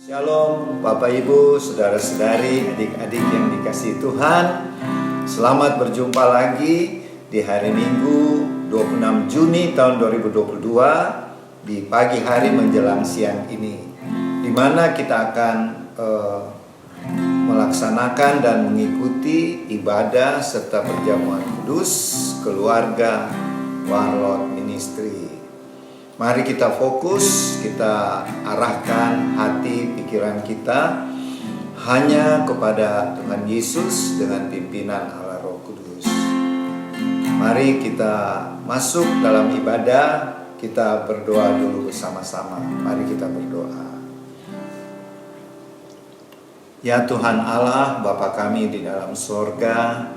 Shalom Bapak Ibu, Saudara-saudari, adik-adik yang dikasihi Tuhan. Selamat berjumpa lagi di hari Minggu 26 Juni tahun 2022 di pagi hari menjelang siang ini, di mana kita akan melaksanakan dan mengikuti ibadah serta perjamuan kudus keluarga Warlord Ministry. Mari kita fokus, kita arahkan hati pikiran kita hanya kepada Tuhan Yesus dengan pimpinan Allah Roh Kudus. Mari kita masuk dalam ibadah, kita berdoa dulu bersama-sama. Mari kita berdoa. Ya Tuhan Allah, Bapa kami di dalam sorga,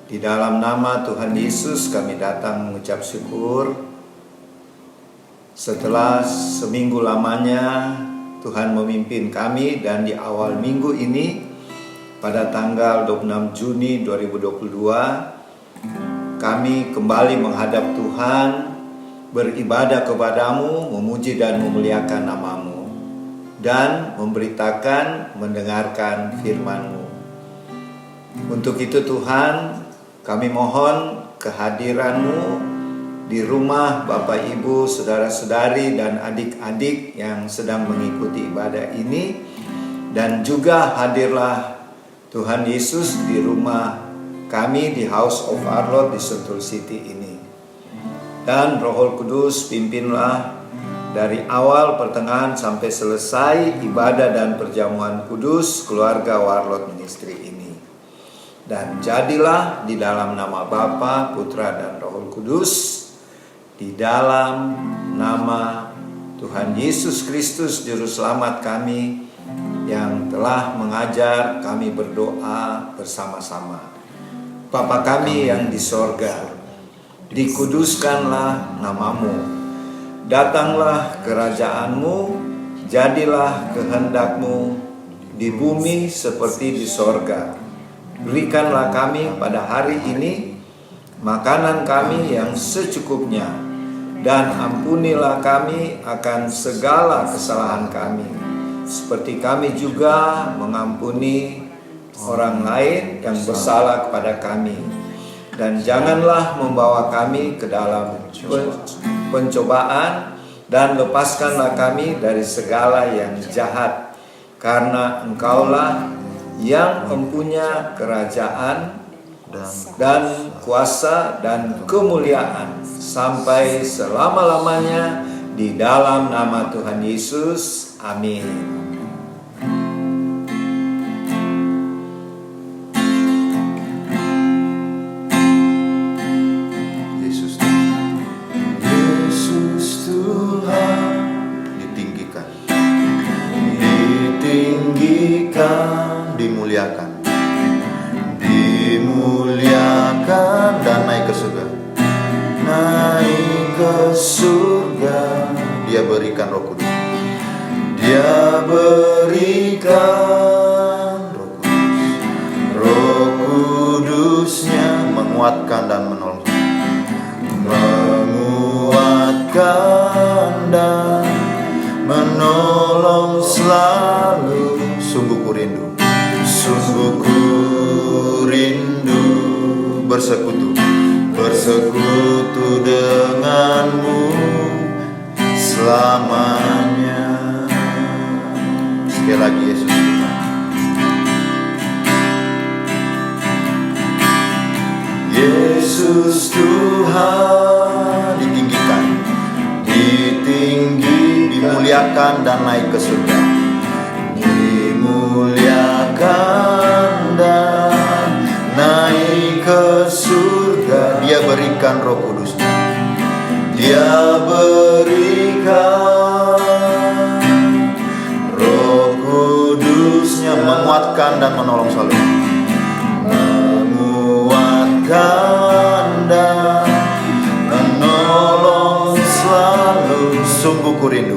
di dalam nama Tuhan Yesus kami datang mengucap syukur. Setelah seminggu lamanya Tuhan memimpin kami, dan di awal minggu ini pada tanggal 26 Juni 2022 kami kembali menghadap Tuhan, beribadah kepadamu, memuji dan memuliakan namamu, dan memberitakan, mendengarkan firman-Mu. Untuk itu Tuhan, kami mohon kehadiran-Mu di rumah Bapak Ibu, Saudara-saudari dan adik-adik yang sedang mengikuti ibadah ini. Dan juga hadirlah Tuhan Yesus di rumah kami di House of Our Lord di Sentul City ini. Dan Roh Kudus pimpinlah dari awal, pertengahan sampai selesai ibadah dan perjamuan kudus keluarga Warlord Ministry ini. Dan jadilah di dalam nama Bapa, Putra dan Roh Kudus, di dalam nama Tuhan Yesus Kristus Juru Selamat kami yang telah mengajar kami berdoa bersama-sama. Bapa kami yang di sorga, dikuduskanlah namamu, datanglah kerajaan-Mu, jadilah kehendak-Mu di bumi seperti di sorga. Berikanlah kami pada hari ini makanan kami yang secukupnya, dan ampunilah kami akan segala kesalahan kami, seperti kami juga mengampuni orang lain yang bersalah kepada kami. Dan janganlah membawa kami ke dalam pencobaan, dan lepaskanlah kami dari segala yang jahat, karena Engkaulah yang mempunyai kerajaan dan kuasa dan kemuliaan sampai selama-lamanya, di dalam nama Tuhan Yesus. Amin. Yesus Tuhan ditinggikan, dimuliakan, dan naik ke surga. Naik ke surga. Dia berikan Roh Kudus. Dia berikan Roh Kudus. Roh Kudusnya menguatkan dan menolong. Menguatkan dan menolong selalu. Sungguh ku rindu. Sungguh ku rindu bersekutu denganmu selamanya. Sekali lagi, Yesus Tuhan. Yesus Tuhan ditinggikan, dimuliakan dan naik ke surga. Dimuliakan dan naik ke surga. Dia berikan Roh Kudus. Dia berikan Roh Kudusnya, menguatkan dan menolong selalu. Menguatkan dan menolong selalu. Sungguh ku rindu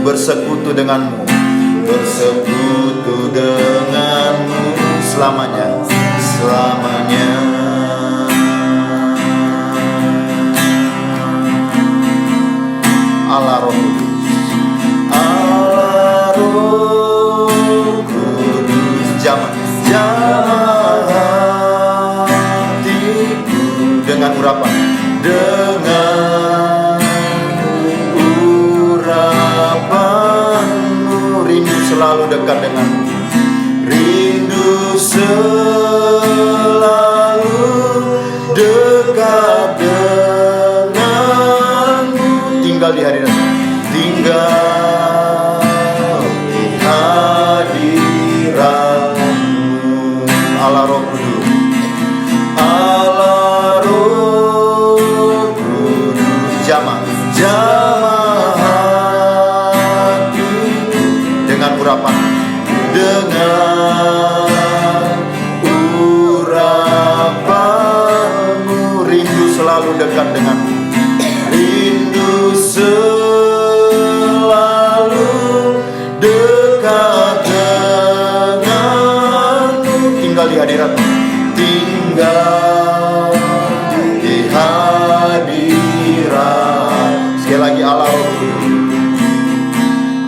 bersekutu denganmu, bersekutu denganmu selamanya. Allah Roh Kudus. selalu dekat denganmu. Rindu selalu dekat denganmu. Tinggal di hadirat, tinggal di hadiratmu. Allah Roh Kudus, Allah Roh Kudus, jamah hati dengan urapan, dengan urapanmu. Rindu selalu dekat denganmu. Rindu selalu dekat denganmu. Tinggal di hadiratmu, tinggal di hadirat. Sekali lagi, Allah Roh Kudus,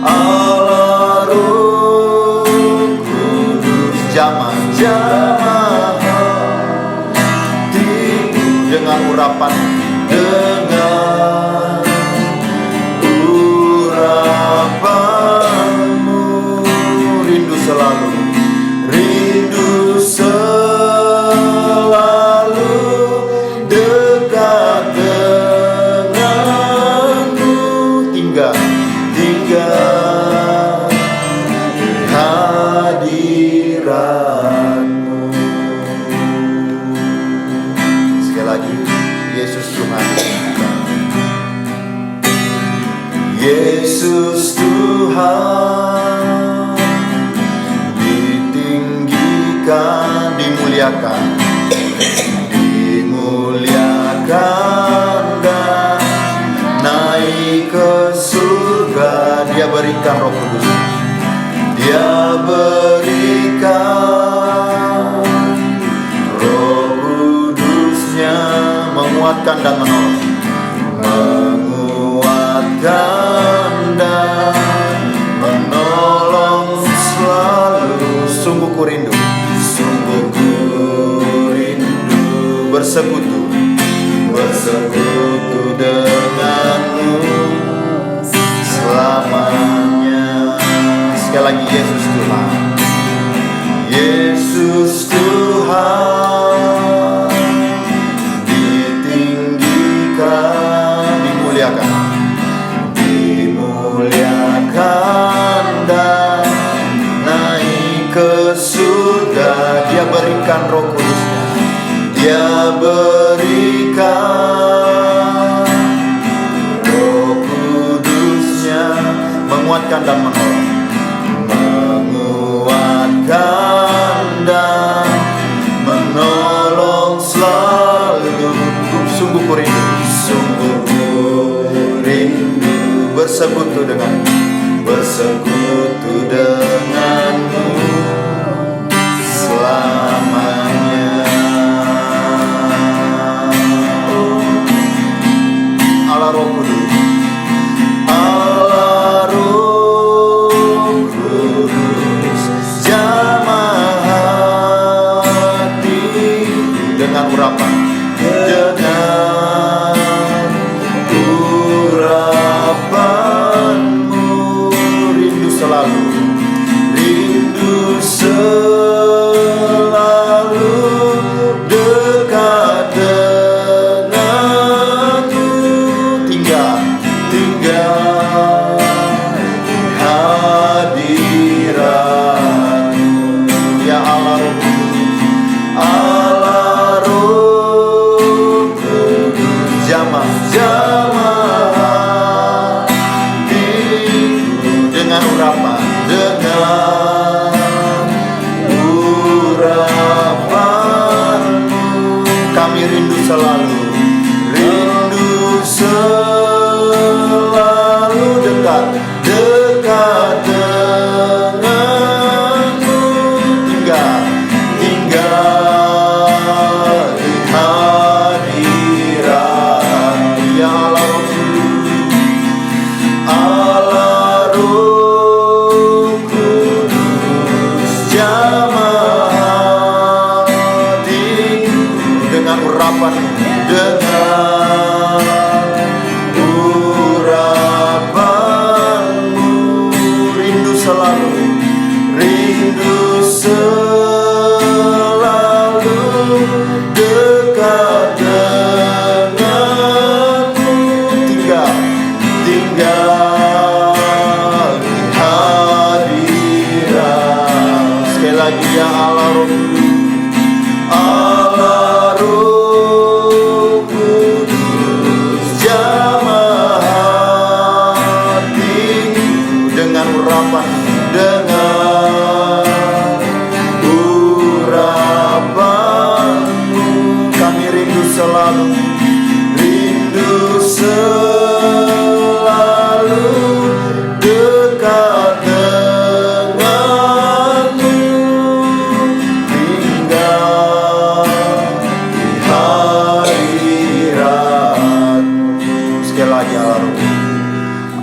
Allah Roh Kudus, jamah hati dengan urapan, dengan urapanmu. Rindu selalu, rindu selalu dekat denganmu. Tinggal di hadiratmu. Sekali lagi, Yesus Tuhan, Yesus Tuhan, ditinggikan, dimuliakan, dan naik ke surga. Dia berikan Roh Kudus, Dia berikan Roh Kudusnya, menguatkan dan menolong, menguatkan dan menolong selalu. Sungguh ku rindu, sungguh ku rindu bersekutu denganmu selamanya. Sekali lagi, Yesus Tuhan, Yesus Tuhan, ditinggikan, dimuliakan dan naik ke surga. Dia berikan Roh Kudusnya, Dia berikan Roh Kudusnya, menguatkan dan menolong, menguatkan dan menolong selalu. Sungguh ku rindu bersekutu denganmu selamanya. Allah Roh Kudus, Allah Roh Kudus, jamah hati dengan urapan, dengan urapanmu. Rindu selalu, rindu selalu dekat denganmu. Tinggal hadiratmu, ya Allah Roh Kudus, Allah Roh Kudus, jamah hatiku dengan urapan, kami rindu selalu dekat denganmu. Tinggal di hadirat, ya Allah Roh Kudus, jamah hatiku dengan urapan, dengan urapanmu. Rindu selalu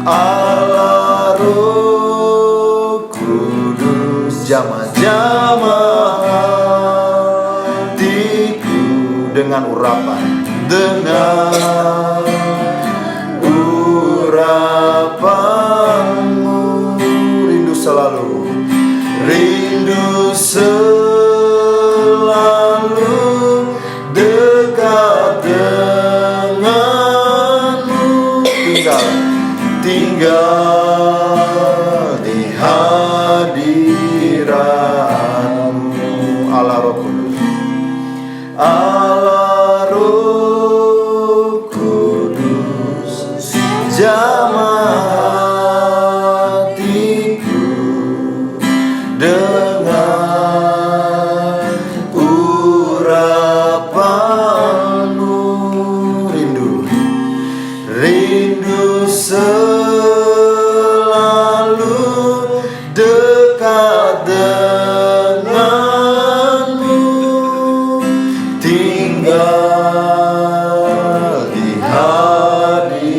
Allah Roh Kudus, jamah-jamah hatiku dengan urapanmu, rindu selalu dekat denganmu, tinggal di hadiratmu. Allah Roh Kudus, Allah Roh Kudus, jamah hatiku dengan urapanmu, rindu selalu dekat denganmu, tinggal di hadiratmu.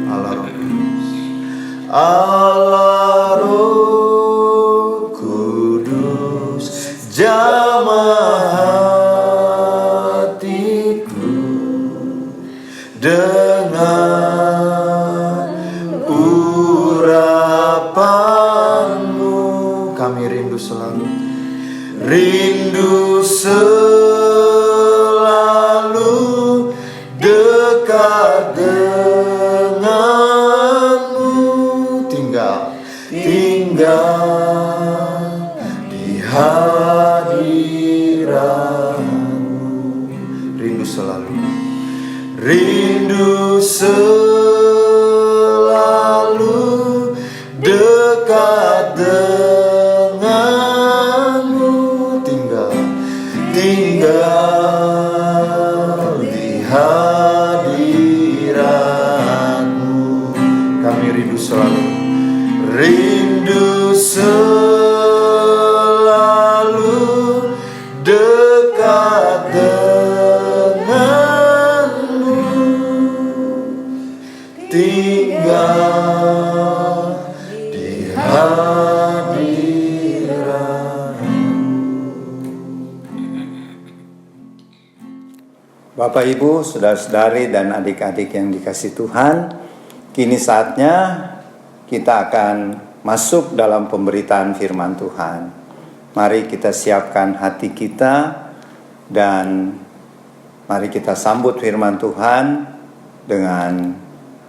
Allah Roh Kudus, Allah Roh Kudus, jamah hatiku dengan urapanmu. Kami rindu selalu dekat denganmu, tinggal di hadiratmu. Rindu selalu dekat denganmu, tinggal di hadiratmu. Kami rindu selalu dekat denganmu, tinggal di hadiratmu. Bapak, Ibu, saudara-saudari, dan adik-adik yang dikasihi Tuhan, kini saatnya kita akan masuk dalam pemberitaan firman Tuhan. Mari kita siapkan hati kita dan mari kita sambut firman Tuhan dengan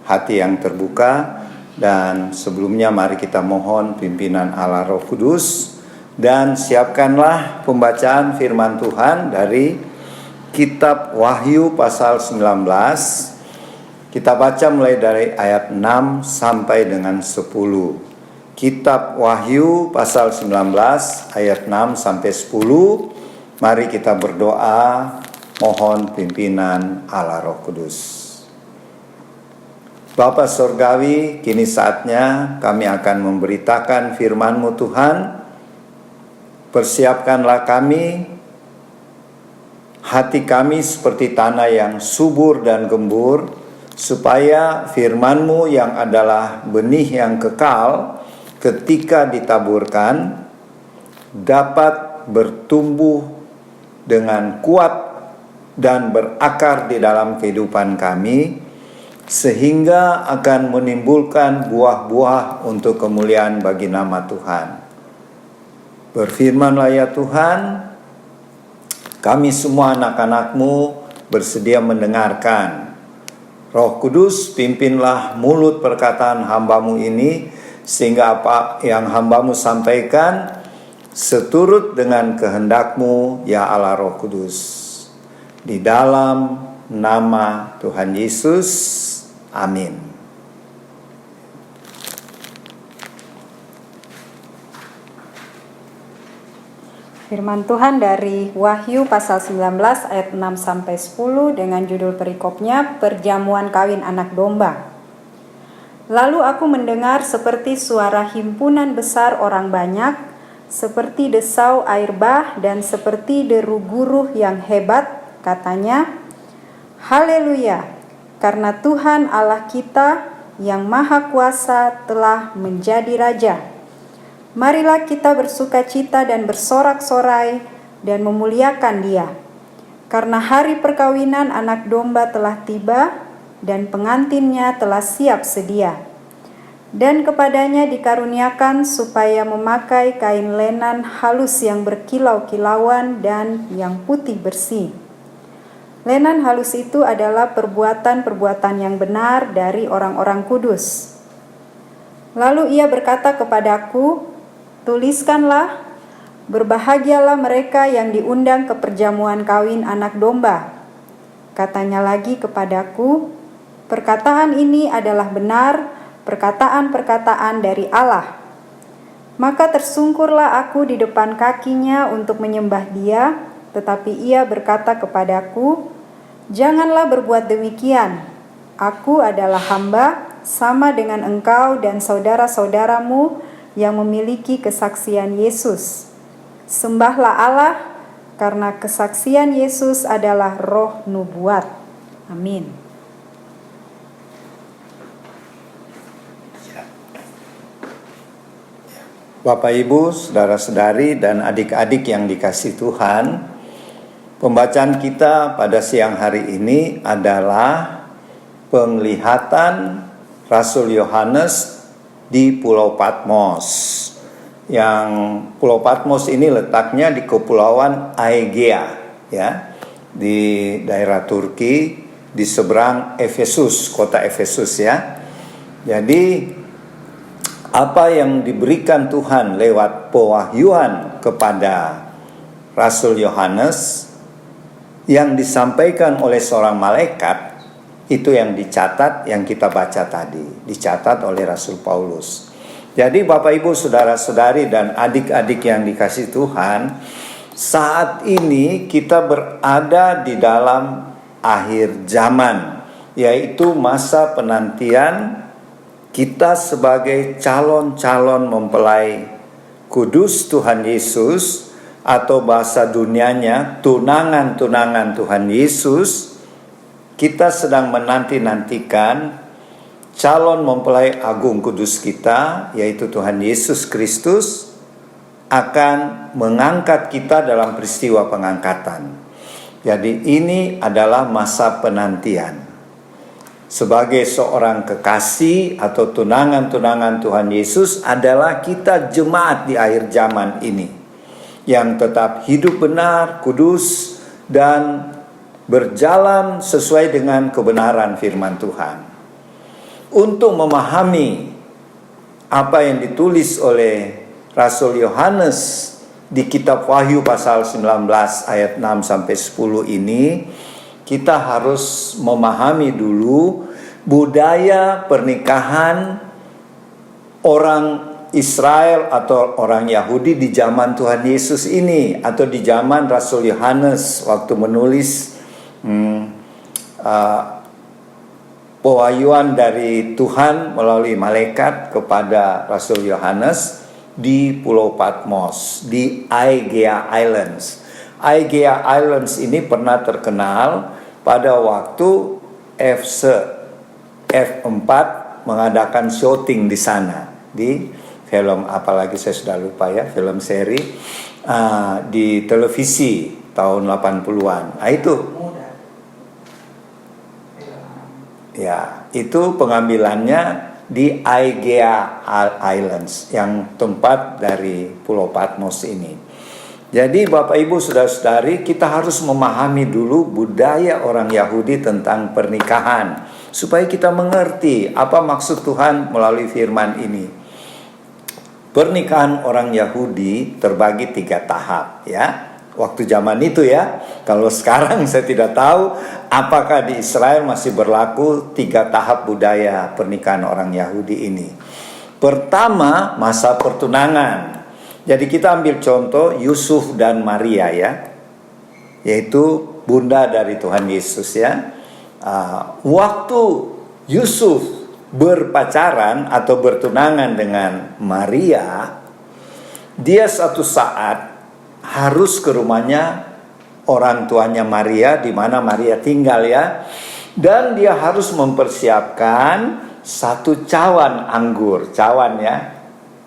hati yang terbuka. Dan sebelumnya mari kita mohon pimpinan Allah Roh Kudus, dan siapkanlah pembacaan firman Tuhan dari Kitab Wahyu pasal 19. Kita baca mulai dari ayat 6 sampai dengan 10. Kitab Wahyu pasal 19 ayat 6 sampai 10. Mari kita berdoa mohon pimpinan Allah Roh Kudus. Bapa Surgawi, kini saatnya kami akan memberitakan firman-Mu Tuhan. Persiapkanlah kami, hati kami seperti tanah yang subur dan gembur, supaya firman-Mu yang adalah benih yang kekal ketika ditaburkan dapat bertumbuh dengan kuat dan berakar di dalam kehidupan kami, sehingga akan menimbulkan buah-buah untuk kemuliaan bagi nama Tuhan. Berfirmanlah ya Tuhan, kami semua anak-anak-Mu bersedia mendengarkan. Roh Kudus, pimpinlah mulut perkataan hamba-Mu ini, sehingga apa yang hamba-Mu sampaikan seturut dengan kehendak-Mu ya Allah Roh Kudus. Di dalam nama Tuhan Yesus, amin. Firman Tuhan dari Wahyu pasal 19 ayat 6 sampai 10 dengan judul perikopnya Perjamuan Kawin Anak Domba. Lalu aku mendengar seperti suara himpunan besar orang banyak, seperti desau air bah dan seperti deru guruh yang hebat, katanya, Haleluya, karena Tuhan Allah kita yang Maha Kuasa telah menjadi Raja. Marilah kita bersukacita dan bersorak-sorai dan memuliakan Dia, karena hari perkawinan anak domba telah tiba dan pengantinnya telah siap sedia. Dan kepadanya dikaruniakan supaya memakai kain lenan halus yang berkilau-kilauan dan yang putih bersih. Lenan halus itu adalah perbuatan-perbuatan yang benar dari orang-orang kudus. Lalu ia berkata kepadaku, "Tuliskanlah, berbahagialah mereka yang diundang ke perjamuan kawin anak domba." Katanya lagi kepadaku, "Perkataan ini adalah benar, perkataan-perkataan dari Allah." Maka tersungkurlah aku di depan kakinya untuk menyembah Dia, tetapi ia berkata kepadaku, "Janganlah berbuat demikian. Aku adalah hamba sama dengan engkau dan saudara-saudaramu yang memiliki kesaksian Yesus. Sembahlah Allah, karena kesaksian Yesus adalah roh nubuat." Amin. Bapak, Ibu, saudara-saudari, dan adik-adik yang dikasihi Tuhan, pembacaan kita pada siang hari ini adalah penglihatan Rasul Yohanes di Pulau Patmos. Yang Pulau Patmos ini letaknya di Kepulauan Aegea, ya, di daerah Turki, di seberang Efesus, kota Efesus, ya. Jadi apa yang diberikan Tuhan lewat pewahyuan kepada Rasul Yohanes yang disampaikan oleh seorang malaikat, itu yang dicatat, yang kita baca tadi, dicatat oleh Rasul Paulus. Jadi Bapak, Ibu, saudara-saudari, dan adik-adik yang dikasihi Tuhan, saat ini kita berada di dalam akhir zaman, yaitu masa penantian kita sebagai calon-calon mempelai kudus Tuhan Yesus, atau bahasa dunianya tunangan-tunangan Tuhan Yesus. Kita sedang menanti-nantikan calon mempelai agung kudus kita, yaitu Tuhan Yesus Kristus, akan mengangkat kita dalam peristiwa pengangkatan. Jadi ini adalah masa penantian. Sebagai seorang kekasih atau tunangan-tunangan Tuhan Yesus adalah kita jemaat di akhir zaman ini, yang tetap hidup benar, kudus, dan berjalan sesuai dengan kebenaran firman Tuhan. Untuk memahami apa yang ditulis oleh Rasul Yohanes di kitab Wahyu pasal 19 ayat 6-10 ini, kita harus memahami dulu budaya pernikahan orang Israel atau orang Yahudi di zaman Tuhan Yesus ini, atau di zaman Rasul Yohanes waktu menulis pewahyuan dari Tuhan melalui malaikat kepada Rasul Yohanes di Pulau Patmos, di Aegea Islands. Aegea Islands ini pernah terkenal pada waktu F4 mengadakan syuting di sana, di film, apalagi saya sudah lupa ya, film seri di televisi tahun 80-an. Nah, itu pengambilannya di Aegea Islands, yang tempat dari Pulau Patmos ini. Jadi Bapak, Ibu, saudara-saudari, kita harus memahami dulu budaya orang Yahudi tentang pernikahan, supaya kita mengerti apa maksud Tuhan melalui firman ini. Pernikahan orang Yahudi terbagi 3 tahap, ya. Waktu zaman itu, ya. Kalau sekarang saya tidak tahu apakah di Israel masih berlaku 3 tahap budaya pernikahan orang Yahudi ini. Pertama, masa pertunangan. Jadi kita ambil contoh Yusuf dan Maria, ya, yaitu bunda dari Tuhan Yesus, ya. Waktu Yusuf berpacaran atau bertunangan dengan Maria, dia suatu saat harus ke rumahnya orang tuanya Maria, di mana Maria tinggal, ya. Dan dia harus mempersiapkan satu cawan anggur. Cawan ya.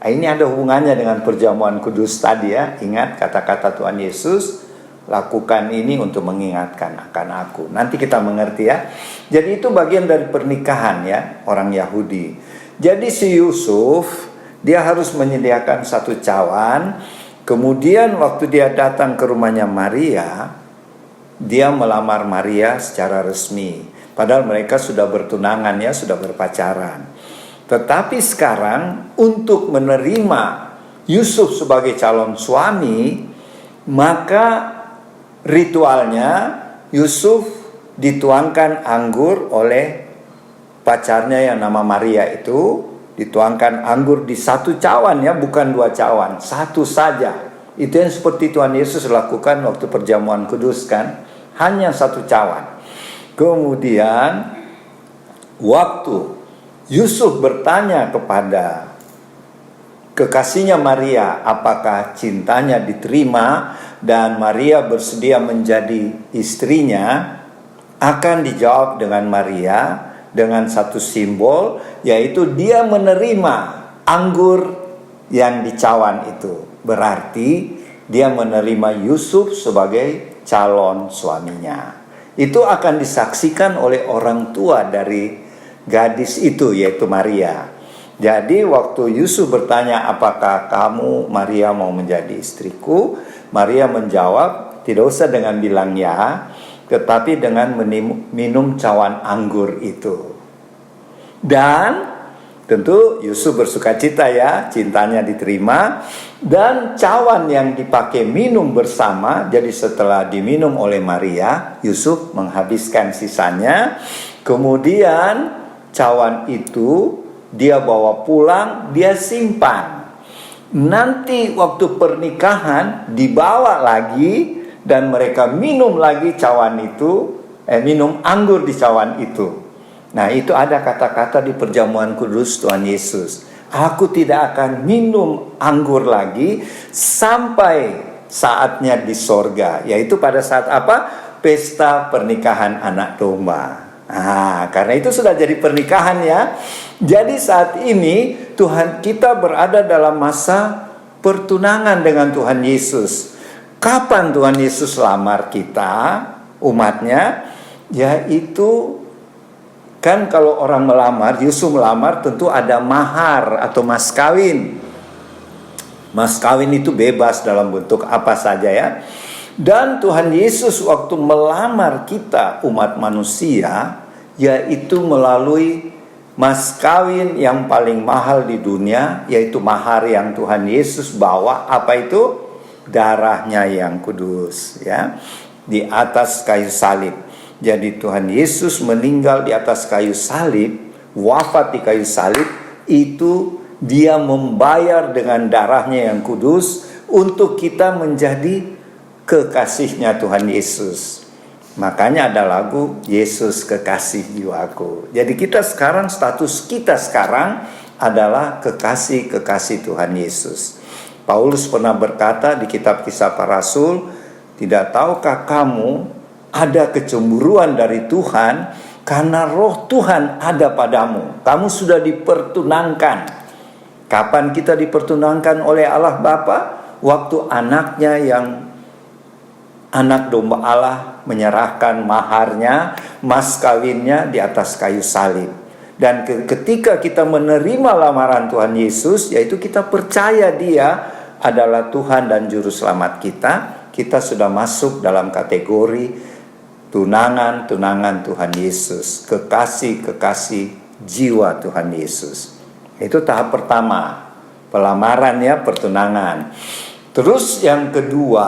Nah, ini ada hubungannya dengan perjamuan kudus tadi ya. Ingat kata-kata Tuhan Yesus, lakukan ini untuk mengingatkan akan aku. Nanti kita mengerti ya. Jadi itu bagian dari pernikahan ya, orang Yahudi. Jadi si Yusuf, dia harus menyediakan satu cawan. Kemudian waktu dia datang ke rumahnya Maria, dia melamar Maria secara resmi. Padahal mereka sudah bertunangan ya, sudah berpacaran. Tetapi sekarang untuk menerima Yusuf sebagai calon suami, maka ritualnya Yusuf dituangkan anggur oleh pacarnya yang nama Maria itu. Dituangkan anggur di satu cawan ya, bukan dua cawan, satu saja. Itu yang seperti Tuhan Yesus lakukan waktu perjamuan kudus kan, hanya satu cawan. Kemudian waktu Yusuf bertanya kepada kekasihnya Maria apakah cintanya diterima dan Maria bersedia menjadi istrinya, akan dijawab dengan Maria dengan satu simbol, yaitu dia menerima anggur yang di cawan itu. Berarti dia menerima Yusuf sebagai calon suaminya. Itu akan disaksikan oleh orang tua dari gadis itu, yaitu Maria. Jadi waktu Yusuf bertanya, apakah kamu Maria mau menjadi istriku? Maria menjawab, tidak usah dengan bilang ya, tetapi dengan minum cawan anggur itu. Dan tentu Yusuf bersukacita ya, cintanya diterima. Dan cawan yang dipakai minum bersama, jadi setelah diminum oleh Maria, Yusuf menghabiskan sisanya. Kemudian cawan itu dia bawa pulang, dia simpan. Nanti waktu pernikahan dibawa lagi dan mereka minum lagi cawan itu, minum anggur di cawan itu. Nah, itu ada kata-kata di perjamuan kudus Tuhan Yesus. Aku tidak akan minum anggur lagi sampai saatnya di sorga. Yaitu pada saat apa? Pesta pernikahan anak domba. Nah, karena itu sudah jadi pernikahan ya. Jadi saat ini Tuhan kita berada dalam masa pertunangan dengan Tuhan Yesus. Kapan Tuhan Yesus lamar kita, umatnya? Yaitu kan kalau orang melamar, Yusuf melamar tentu ada mahar atau mas kawin. Mas kawin itu bebas dalam bentuk apa saja ya. Dan Tuhan Yesus waktu melamar kita umat manusia, yaitu melalui mas kawin yang paling mahal di dunia, yaitu mahar yang Tuhan Yesus bawa, apa itu? Darahnya yang kudus ya, di atas kayu salib. Jadi Tuhan Yesus meninggal di atas kayu salib, wafat di kayu salib, itu dia membayar dengan darahnya yang kudus untuk kita menjadi kekasihnya Tuhan Yesus. Makanya ada lagu Yesus kekasih jiwaku. Jadi kita sekarang, status kita sekarang adalah kekasih-kekasih Tuhan Yesus. Paulus pernah berkata di kitab Kisah Para Rasul, tidak tahukah kamu ada kecemburuan dari Tuhan karena roh Tuhan ada padamu. Kamu sudah dipertunangkan. Kapan kita dipertunangkan oleh Allah Bapa? Waktu anaknya yang anak domba Allah menyerahkan maharnya, mas kawinnya di atas kayu salib. Dan ketika kita menerima lamaran Tuhan Yesus, yaitu kita percaya dia adalah Tuhan dan Juru Selamat kita sudah masuk dalam kategori tunangan Tuhan Yesus, kekasih jiwa Tuhan Yesus. Itu tahap pertama, pelamaran ya, pertunangan. Terus yang kedua,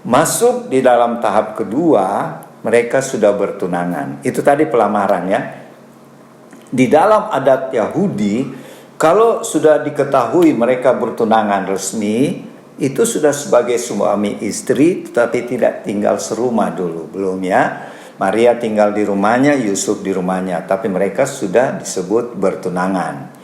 masuk di dalam tahap kedua, mereka sudah bertunangan. Itu tadi pelamaran ya. Di dalam adat Yahudi, kalau sudah diketahui mereka bertunangan resmi, itu sudah sebagai suami istri, tetapi tidak tinggal serumah dulu, belum ya. Maria tinggal di rumahnya, Yusuf di rumahnya, tapi mereka sudah disebut bertunangan.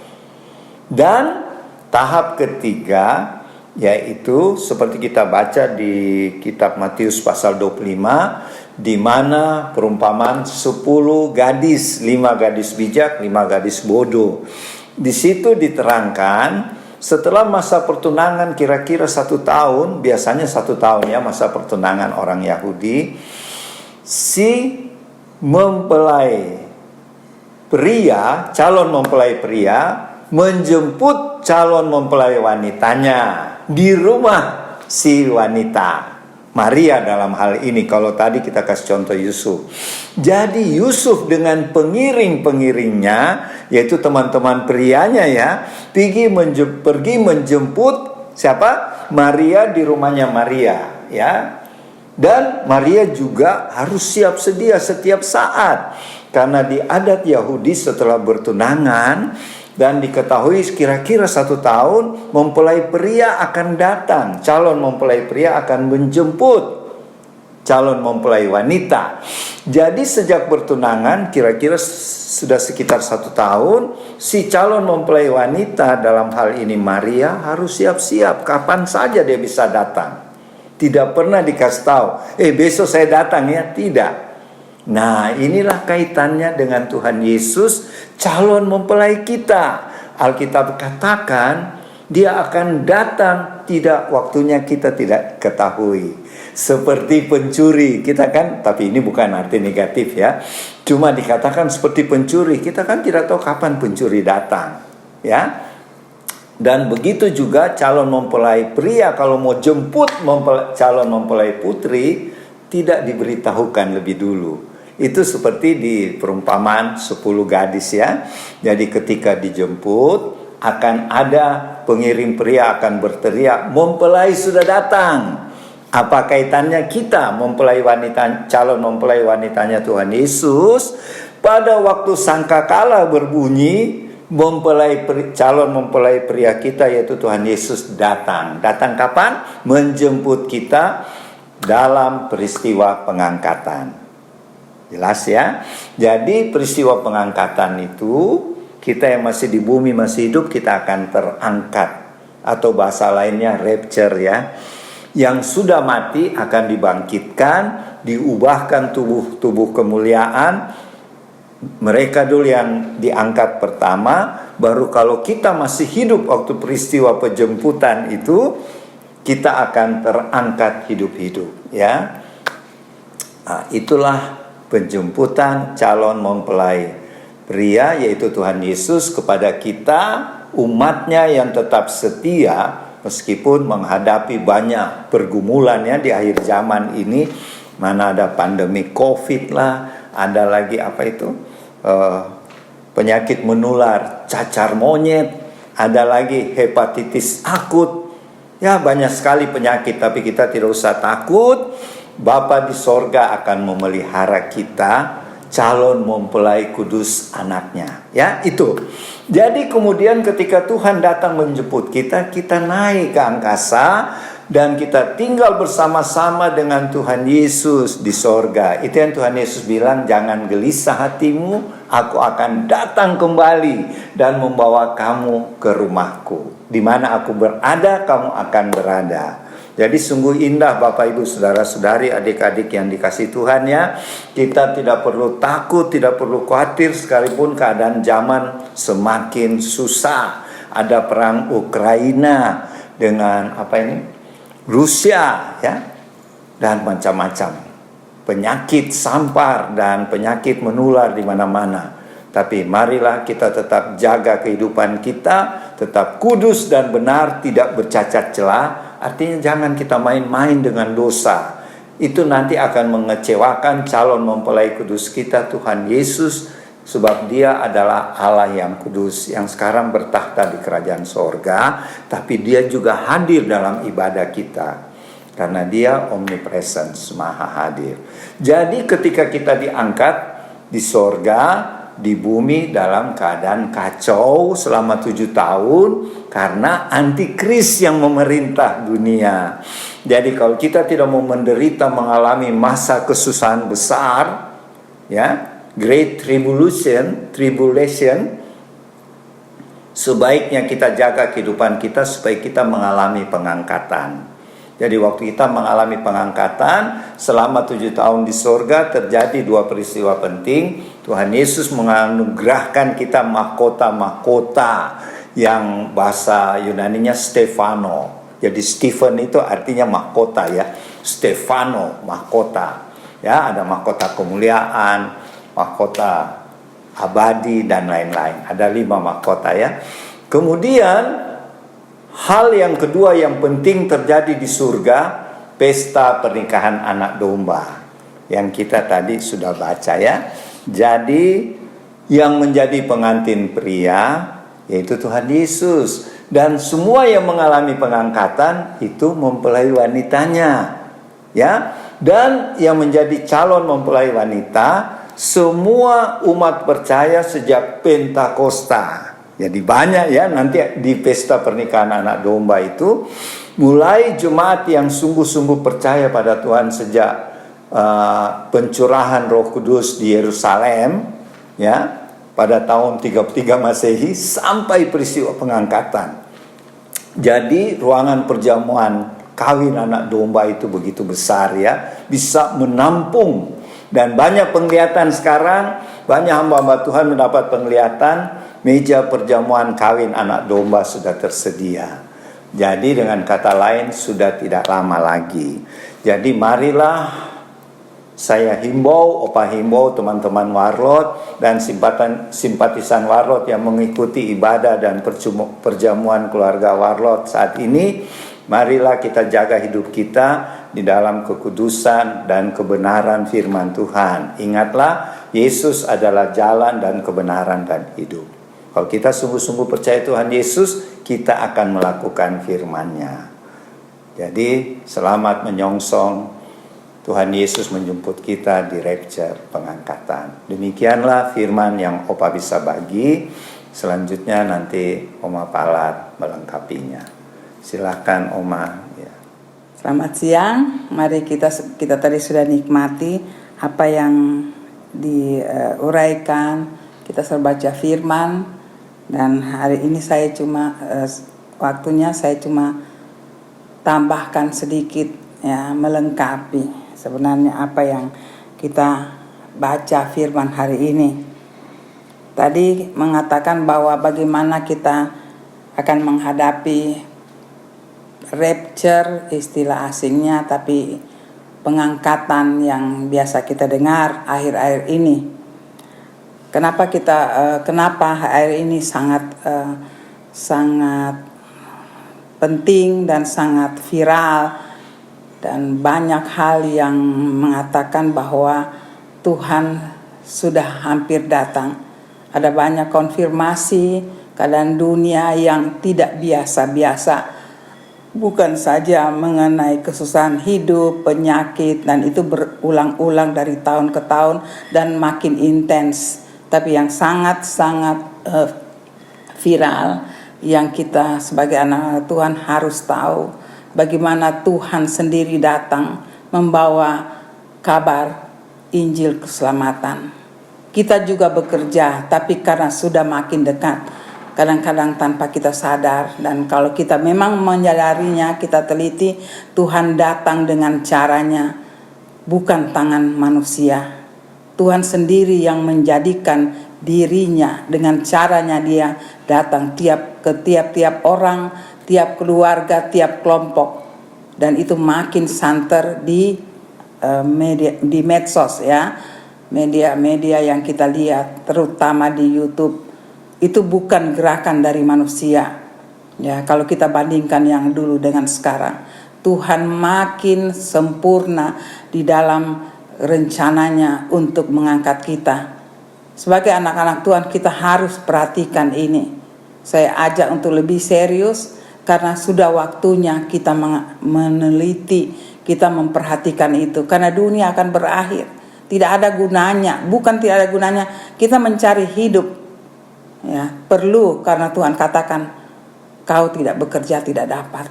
Dan tahap ketiga, yaitu seperti kita baca di kitab Matius pasal 25, di mana perumpamaan 10 gadis, 5 gadis bijak, 5 gadis bodoh. Di situ diterangkan setelah masa pertunangan kira-kira 1 tahun, biasanya 1 tahun ya masa pertunangan orang Yahudi, si mempelai pria, calon mempelai pria menjemput calon mempelai wanitanya di rumah si wanita. Maria dalam hal ini, kalau tadi kita kasih contoh Yusuf. Jadi Yusuf dengan pengiring-pengiringnya, yaitu teman-teman prianya ya, pergi menjemput siapa? Maria di rumahnya Maria ya. Dan Maria juga harus siap sedia setiap saat. Karena di adat Yahudi setelah bertunangan dan diketahui kira-kira 1 tahun mempelai pria akan datang. Calon mempelai pria akan menjemput calon mempelai wanita. Jadi sejak bertunangan kira-kira sudah sekitar 1 tahun, si calon mempelai wanita dalam hal ini Maria harus siap-siap kapan saja dia bisa datang. Tidak pernah dikasih tahu, besok saya datang ya, tidak. Nah, inilah kaitannya dengan Tuhan Yesus, calon mempelai kita. Alkitab katakan dia akan datang, tidak waktunya kita tidak ketahui. Seperti pencuri, kita kan, tapi ini bukan arti negatif ya. Cuma dikatakan seperti pencuri, kita kan tidak tahu kapan pencuri datang, ya. Dan begitu juga calon mempelai pria kalau mau jemput calon mempelai putri tidak diberitahukan lebih dulu. Itu seperti di perumpamaan 10 gadis ya. Jadi ketika dijemput akan ada pengiring pria akan berteriak, mempelai sudah datang. Apa kaitannya kita mempelai wanita, calon mempelai wanitanya Tuhan Yesus? Pada waktu sangkakala berbunyi, calon mempelai pria kita yaitu Tuhan Yesus datang. Datang kapan? Menjemput kita dalam peristiwa pengangkatan. Jelas ya. Jadi peristiwa pengangkatan itu, kita yang masih di bumi, masih hidup, kita akan terangkat. Atau bahasa lainnya rapture ya. Yang sudah mati akan dibangkitkan, diubahkan tubuh kemuliaan. Mereka dulu yang diangkat pertama, baru kalau kita masih hidup waktu peristiwa penjemputan itu, kita akan terangkat hidup-hidup ya. Nah, itulah penjemputan calon mempelai pria yaitu Tuhan Yesus kepada kita, umatnya yang tetap setia meskipun menghadapi banyak pergumulan ya di akhir zaman ini. Mana ada pandemi COVID lah, ada lagi apa itu penyakit menular, cacar monyet, ada lagi hepatitis akut. Ya banyak sekali penyakit, tapi kita tidak usah takut. Bapa di sorga akan memelihara kita, calon mempelai kudus anaknya. Ya itu. Jadi kemudian ketika Tuhan datang menjemput kita, kita naik ke angkasa dan kita tinggal bersama-sama dengan Tuhan Yesus di sorga. Itu yang Tuhan Yesus bilang, jangan gelisah hatimu, aku akan datang kembali dan membawa kamu ke rumahku. Di mana aku berada, kamu akan berada. Jadi sungguh indah Bapak Ibu Saudara-saudari, adik-adik yang dikasihi Tuhan ya. Kita tidak perlu takut, tidak perlu khawatir sekalipun keadaan zaman semakin susah. Ada perang Ukraina dengan Rusia ya. Dan macam-macam. Penyakit sampar dan penyakit menular di mana-mana. Tapi marilah kita tetap jaga kehidupan kita, tetap kudus dan benar, tidak bercacat celah. Artinya jangan kita main-main dengan dosa. Itu nanti akan mengecewakan calon mempelai kudus kita Tuhan Yesus. Sebab dia adalah Allah yang kudus, yang sekarang bertahta di kerajaan sorga. Tapi dia juga hadir dalam ibadah kita. Karena dia omnipresence, maha hadir. Jadi ketika kita diangkat di sorga, di bumi dalam keadaan kacau selama 7 tahun karena antikris yang memerintah dunia. Jadi kalau kita tidak mau menderita mengalami masa kesusahan besar ya, Great Tribulation, sebaiknya kita jaga kehidupan kita supaya kita mengalami pengangkatan. Jadi waktu kita mengalami pengangkatan selama 7 tahun di surga, terjadi 2 peristiwa penting. Tuhan Yesus menganugerahkan kita mahkota-mahkota yang bahasa Yunaninya Stefano. Jadi Stephen itu artinya mahkota ya. Stefano, mahkota. Ya, ada mahkota kemuliaan, mahkota abadi dan lain-lain. Ada 5 mahkota ya. Kemudian hal yang kedua yang penting terjadi di surga, pesta pernikahan anak domba, yang kita tadi sudah baca ya. Jadi yang menjadi pengantin pria yaitu Tuhan Yesus, dan semua yang mengalami pengangkatan itu mempelai wanitanya ya. Dan yang menjadi calon mempelai wanita semua umat percaya sejak Pentakosta. Jadi banyak ya nanti di pesta pernikahan anak domba itu, mulai jemaat yang sungguh-sungguh percaya pada Tuhan sejak pencurahan Roh Kudus di Yerusalem ya pada tahun 33 Masehi sampai peristiwa pengangkatan. Jadi ruangan perjamuan kawin anak domba itu begitu besar ya, bisa menampung, dan banyak penglihatan sekarang, banyak hamba-hamba Tuhan mendapat penglihatan meja perjamuan kawin anak domba sudah tersedia. Jadi dengan kata lain sudah tidak lama lagi. Jadi marilah saya himbau, Opa himbau teman-teman Warlot dan simpatisan Warlot yang mengikuti ibadah dan perjamuan keluarga Warlot saat ini, marilah kita jaga hidup kita di dalam kekudusan dan kebenaran firman Tuhan. Ingatlah, Yesus adalah jalan dan kebenaran dan hidup. Kalau kita sungguh-sungguh percaya Tuhan Yesus, kita akan melakukan firman-Nya. Jadi selamat menyongsong Tuhan Yesus menjemput kita di rapture, pengangkatan. Demikianlah firman yang Opa bisa bagi. Selanjutnya nanti Oma Palat melengkapinya. Silakan Oma. Ya. Selamat siang. Mari kita tadi sudah nikmati apa yang diuraikan. Kita sudah baca firman. Dan hari ini saya cuma waktunya saya cuma tambahkan sedikit ya, melengkapi sebenarnya apa yang kita baca firman hari ini. Tadi mengatakan bahwa bagaimana kita akan menghadapi rapture, istilah asingnya, tapi pengangkatan yang biasa kita dengar akhir-akhir ini. Kenapa hari ini sangat penting dan sangat viral, dan banyak hal yang mengatakan bahwa Tuhan sudah hampir datang. Ada banyak konfirmasi keadaan dunia yang tidak biasa-biasa, bukan saja mengenai kesusahan hidup, penyakit, dan itu berulang-ulang dari tahun ke tahun dan makin intens. Tapi yang sangat-sangat viral yang kita sebagai anak Tuhan harus tahu, bagaimana Tuhan sendiri datang membawa kabar Injil keselamatan. Kita juga bekerja, tapi karena sudah makin dekat, kadang-kadang tanpa kita sadar, dan kalau kita memang menyadarinya, kita teliti, Tuhan datang dengan caranya, bukan tangan manusia. Tuhan sendiri yang menjadikan dirinya dengan caranya, dia datang ke tiap-tiap orang, tiap keluarga, tiap kelompok, dan itu makin santer di medsos ya, media-media yang kita lihat, terutama di YouTube. Itu bukan gerakan dari manusia ya. Kalau kita bandingkan yang dulu dengan sekarang, Tuhan makin sempurna di dalam rencananya untuk mengangkat kita. Sebagai anak-anak Tuhan, kita harus perhatikan ini. Saya ajak untuk lebih serius, karena sudah waktunya kita meneliti, kita memperhatikan itu, karena dunia akan berakhir. Tidak ada gunanya, bukan tidak ada gunanya kita mencari hidup ya, perlu, karena Tuhan katakan kau tidak bekerja tidak dapat.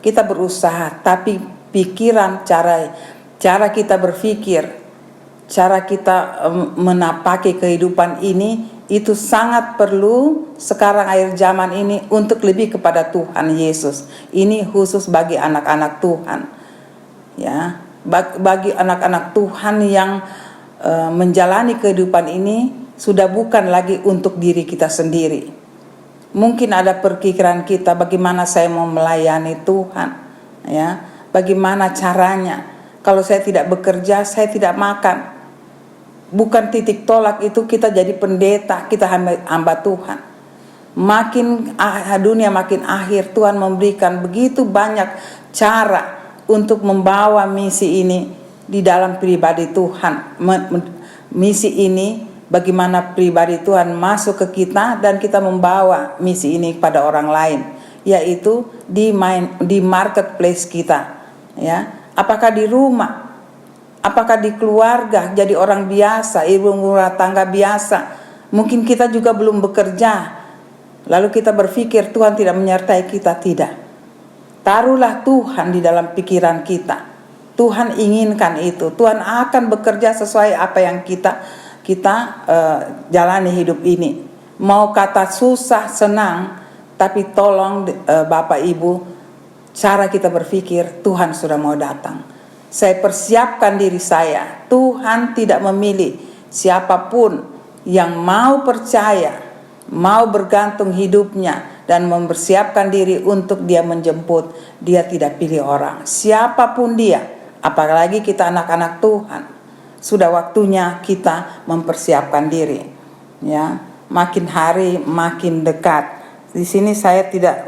Kita berusaha, tapi pikiran, cara kita berpikir, cara kita menapaki kehidupan ini Itu sangat perlu sekarang akhir zaman ini untuk lebih kepada Tuhan Yesus. Ini khusus bagi anak-anak Tuhan. Ya, bagi anak-anak Tuhan yang menjalani kehidupan ini sudah bukan lagi untuk diri kita sendiri. Mungkin ada perpikiran kita, bagaimana saya mau melayani Tuhan, ya, bagaimana caranya? Kalau saya tidak bekerja, saya tidak makan. Bukan titik tolak itu kita jadi pendeta, kita hamba Tuhan. Makin dunia makin akhir, Tuhan memberikan begitu banyak cara untuk membawa misi ini di dalam pribadi Tuhan. Misi ini bagaimana pribadi Tuhan masuk ke kita dan kita membawa misi ini kepada orang lain, yaitu di marketplace kita, ya. Apakah di rumah, apakah di keluarga, jadi orang biasa, ibu rumah tangga biasa. Mungkin kita juga belum bekerja, lalu kita berpikir Tuhan tidak menyertai kita. Tidak. Taruhlah Tuhan di dalam pikiran kita. Tuhan inginkan itu. Tuhan akan bekerja sesuai apa yang kita jalani hidup ini. Mau kata susah, senang, tapi tolong Bapak Ibu, cara kita berpikir, Tuhan sudah mau datang. Saya persiapkan diri saya. Tuhan tidak memilih siapapun yang mau percaya, mau bergantung hidupnya dan mempersiapkan diri untuk dia menjemput. Dia tidak pilih orang, siapapun dia. Apalagi kita anak-anak Tuhan, sudah waktunya kita mempersiapkan diri. Ya, makin hari makin dekat. Di sini saya tidak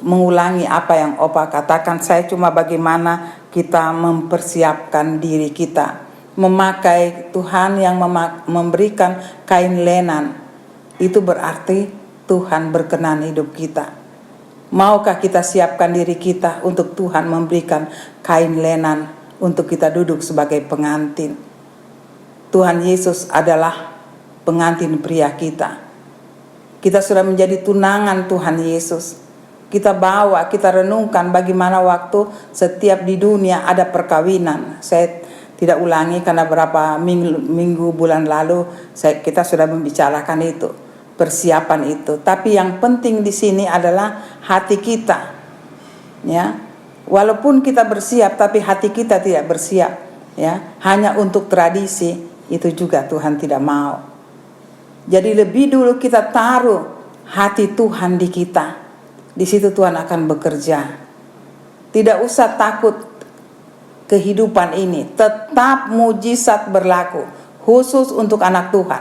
mengulangi apa yang Opa katakan. Saya cuma bagaimana kita mempersiapkan diri kita, memakai Tuhan yang memberikan kain lenan. Itu berarti Tuhan berkenan hidup kita. Maukah kita siapkan diri kita untuk Tuhan memberikan kain lenan untuk kita duduk sebagai pengantin? Tuhan Yesus adalah pengantin pria kita. Kita sudah menjadi tunangan Tuhan Yesus. Kita bawa, kita renungkan bagaimana waktu setiap di dunia ada perkawinan. Saya tidak ulangi karena berapa minggu bulan lalu kita sudah membicarakan itu, persiapan itu. Tapi yang penting di sini adalah hati kita. Ya. Walaupun kita bersiap tapi hati kita tidak bersiap, ya. Hanya untuk tradisi, itu juga Tuhan tidak mau. Jadi lebih dulu kita taruh hati Tuhan di kita. Di situ Tuhan akan bekerja. Tidak usah takut kehidupan ini. Tetap mujizat berlaku. Khusus untuk anak Tuhan.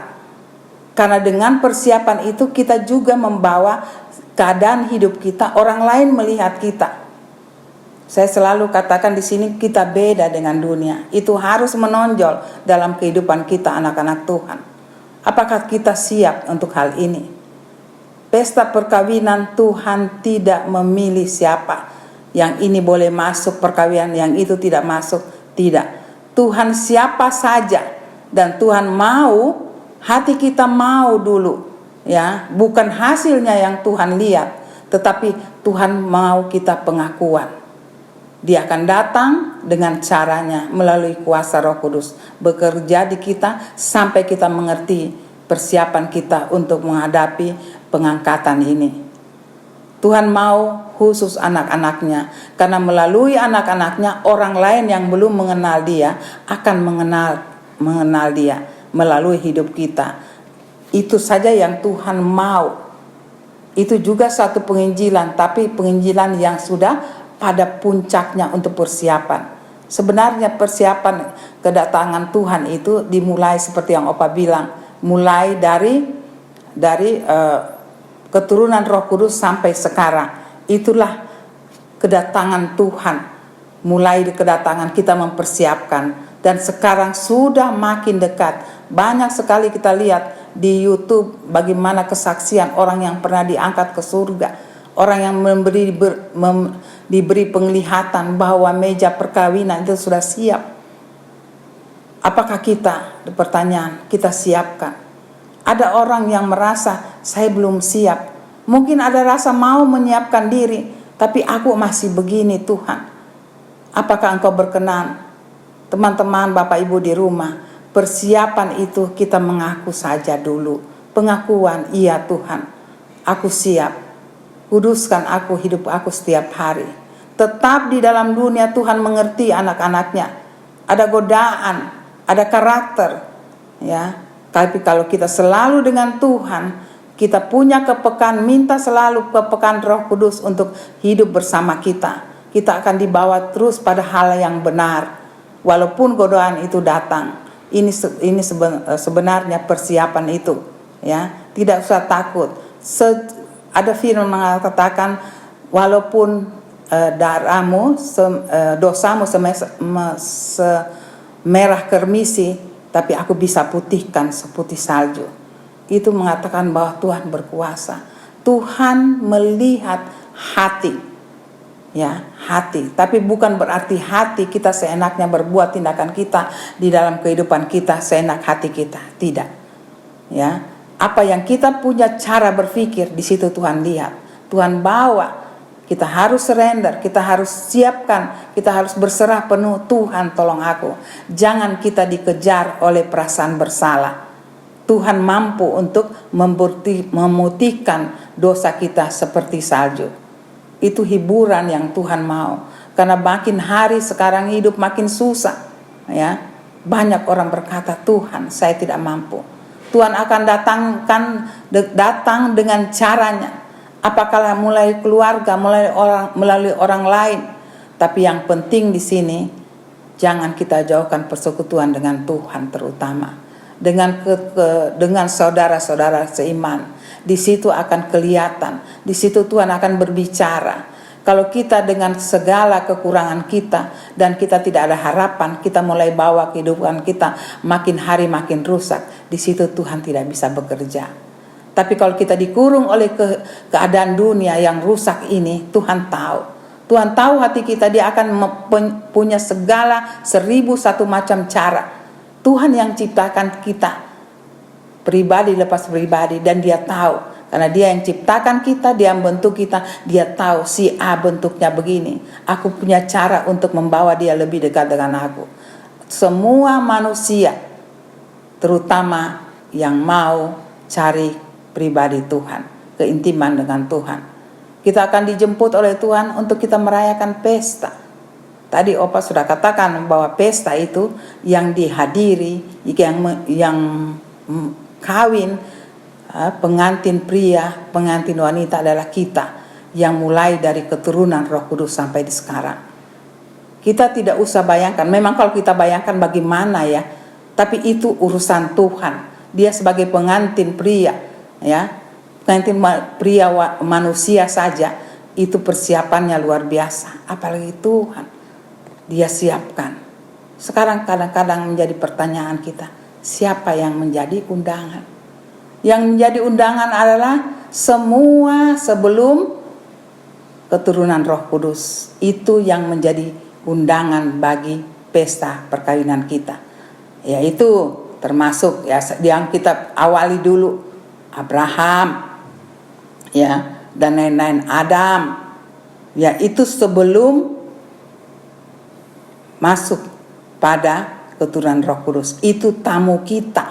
Karena dengan persiapan itu kita juga membawa keadaan hidup kita. Orang lain melihat kita. Saya selalu katakan di sini kita beda dengan dunia. Itu harus menonjol dalam kehidupan kita anak-anak Tuhan. Apakah kita siap untuk hal ini? Pesta perkawinan Tuhan tidak memilih siapa. Yang ini boleh masuk perkawinan, yang itu tidak masuk. Tidak. Tuhan siapa saja. Dan Tuhan mau, hati kita mau dulu. Ya, bukan hasilnya yang Tuhan lihat. Tetapi Tuhan mau kita pengakuan. Dia akan datang dengan caranya melalui kuasa Roh Kudus. Bekerja di kita sampai kita mengerti persiapan kita untuk menghadapi pengangkatan ini. Tuhan mau khusus anak-anaknya, karena melalui anak-anaknya orang lain yang belum mengenal dia akan mengenal dia melalui hidup kita. Itu saja yang Tuhan mau. Itu juga satu penginjilan, tapi penginjilan yang sudah pada puncaknya untuk persiapan. Sebenarnya persiapan kedatangan Tuhan itu dimulai seperti yang Opa bilang, mulai dari keturunan Roh Kudus sampai sekarang. Itulah kedatangan Tuhan. Mulai di kedatangan kita mempersiapkan, dan sekarang sudah makin dekat. Banyak sekali kita lihat di YouTube bagaimana kesaksian orang yang pernah diangkat ke surga, orang yang diberi penglihatan bahwa meja perkawinan itu sudah siap. Apakah kita, pertanyaan, kita siapkan? Ada orang yang merasa saya belum siap. Mungkin ada rasa mau menyiapkan diri, tapi aku masih begini Tuhan. Apakah Engkau berkenan? Teman-teman, Bapak Ibu di rumah, persiapan itu kita mengaku saja dulu. pengakuan, iya Tuhan, aku siap, kuduskan aku, hidup aku setiap hari. Tetap di dalam dunia Tuhan mengerti anak-anaknya, ada godaan, ada karakter, ya. Tapi kalau kita selalu dengan Tuhan, kita punya kepekaan, minta selalu kepekaan Roh Kudus untuk hidup bersama kita. Kita akan dibawa terus pada hal yang benar, walaupun godaan itu datang. Ini sebenarnya persiapan itu, ya. Tidak usah takut. Ada firman mengatakan, walaupun dosamu semerah kermisi, tapi aku bisa putihkan seputih salju. Itu mengatakan bahwa Tuhan berkuasa. Tuhan melihat hati, ya, hati. Tapi bukan berarti hati kita seenaknya berbuat tindakan kita di dalam kehidupan kita seenak hati kita. Tidak, ya. Apa yang kita punya cara berpikir, di situ Tuhan lihat. Tuhan bawa. Kita harus surrender, kita harus siapkan, kita harus berserah penuh. Tuhan tolong aku. Jangan kita dikejar oleh perasaan bersalah. Tuhan mampu untuk memutihkan dosa kita seperti salju. Itu hiburan yang Tuhan mau. Karena makin hari sekarang hidup makin susah, ya. Banyak orang berkata, Tuhan, saya tidak mampu. Tuhan akan datang dengan caranya. Apakah mulai keluarga, melalui orang lain. Tapi yang penting di sini, jangan kita jauhkan persekutuan dengan Tuhan terutama. Dengan saudara-saudara seiman. Di situ akan kelihatan. Di situ Tuhan akan berbicara. Kalau kita dengan segala kekurangan kita dan kita tidak ada harapan, kita mulai bawa kehidupan kita makin hari makin rusak. Di situ Tuhan tidak bisa bekerja. Tapi kalau kita dikurung oleh keadaan dunia yang rusak ini, Tuhan tahu. Tuhan tahu hati kita, Dia akan punya segala 1001 macam cara. Tuhan yang ciptakan kita, pribadi lepas pribadi, dan Dia tahu. Karena Dia yang ciptakan kita, Dia yang bentuk kita, Dia tahu si A bentuknya begini. Aku punya cara untuk membawa dia lebih dekat dengan aku. Semua manusia, terutama yang mau cari pribadi Tuhan, keintiman dengan Tuhan. Kita akan dijemput oleh Tuhan untuk kita merayakan pesta. Tadi Opa sudah katakan bahwa pesta itu yang dihadiri, yang kawin, pengantin pria, pengantin wanita adalah kita, yang mulai dari keturunan Roh Kudus sampai di sekarang. Kita tidak usah bayangkan, memang kalau kita bayangkan bagaimana ya, tapi itu urusan Tuhan. Dia sebagai pengantin pria, ya, pengantin pria manusia saja itu persiapannya luar biasa, apalagi Tuhan. Dia siapkan. Sekarang kadang-kadang menjadi pertanyaan kita, siapa yang menjadi undangan? Yang menjadi undangan adalah semua sebelum keturunan Roh Kudus. Itu yang menjadi undangan bagi pesta perkawinan kita. Yaitu termasuk ya yang kita awali dulu, Abraham, ya, dan lain-lain, Adam, ya, itu sebelum masuk pada keturunan Roh Kudus. Itu tamu kita,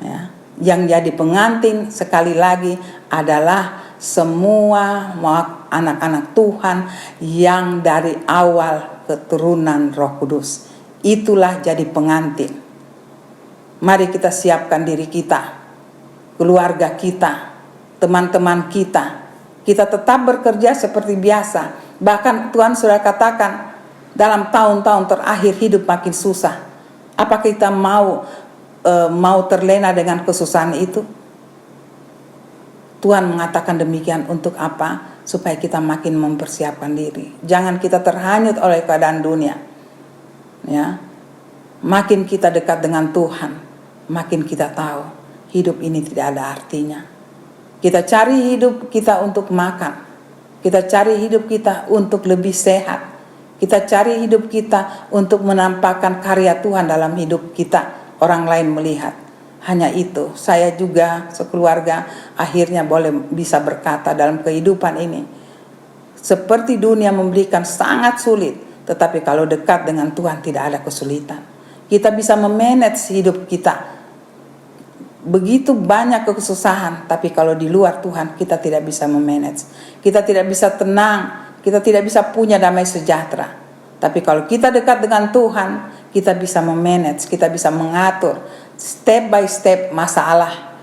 ya. Yang jadi pengantin sekali lagi adalah semua anak-anak Tuhan yang dari awal keturunan Roh Kudus. Itulah jadi pengantin. Mari kita siapkan diri kita, keluarga kita, teman-teman kita. Kita tetap bekerja seperti biasa. Bahkan Tuhan sudah katakan, dalam tahun-tahun terakhir hidup makin susah. Apa kita mau terlena dengan kesusahan itu? Tuhan mengatakan demikian untuk apa? Supaya kita makin mempersiapkan diri. Jangan kita terhanyut oleh keadaan dunia. Ya, makin kita dekat dengan Tuhan, makin kita tahu hidup ini tidak ada artinya. Kita cari hidup kita untuk makan. Kita cari hidup kita untuk lebih sehat. Kita cari hidup kita untuk menampakkan karya Tuhan dalam hidup kita. Orang lain melihat. Hanya itu. Saya juga sekeluarga akhirnya bisa berkata dalam kehidupan ini. Seperti dunia memberikan sangat sulit. Tetapi kalau dekat dengan Tuhan tidak ada kesulitan. Kita bisa memanage hidup kita begitu banyak kesusahan, tapi kalau di luar Tuhan kita tidak bisa memanage, kita tidak bisa tenang, kita tidak bisa punya damai sejahtera. Tapi kalau kita dekat dengan Tuhan, kita bisa memanage, kita bisa mengatur step by step masalah,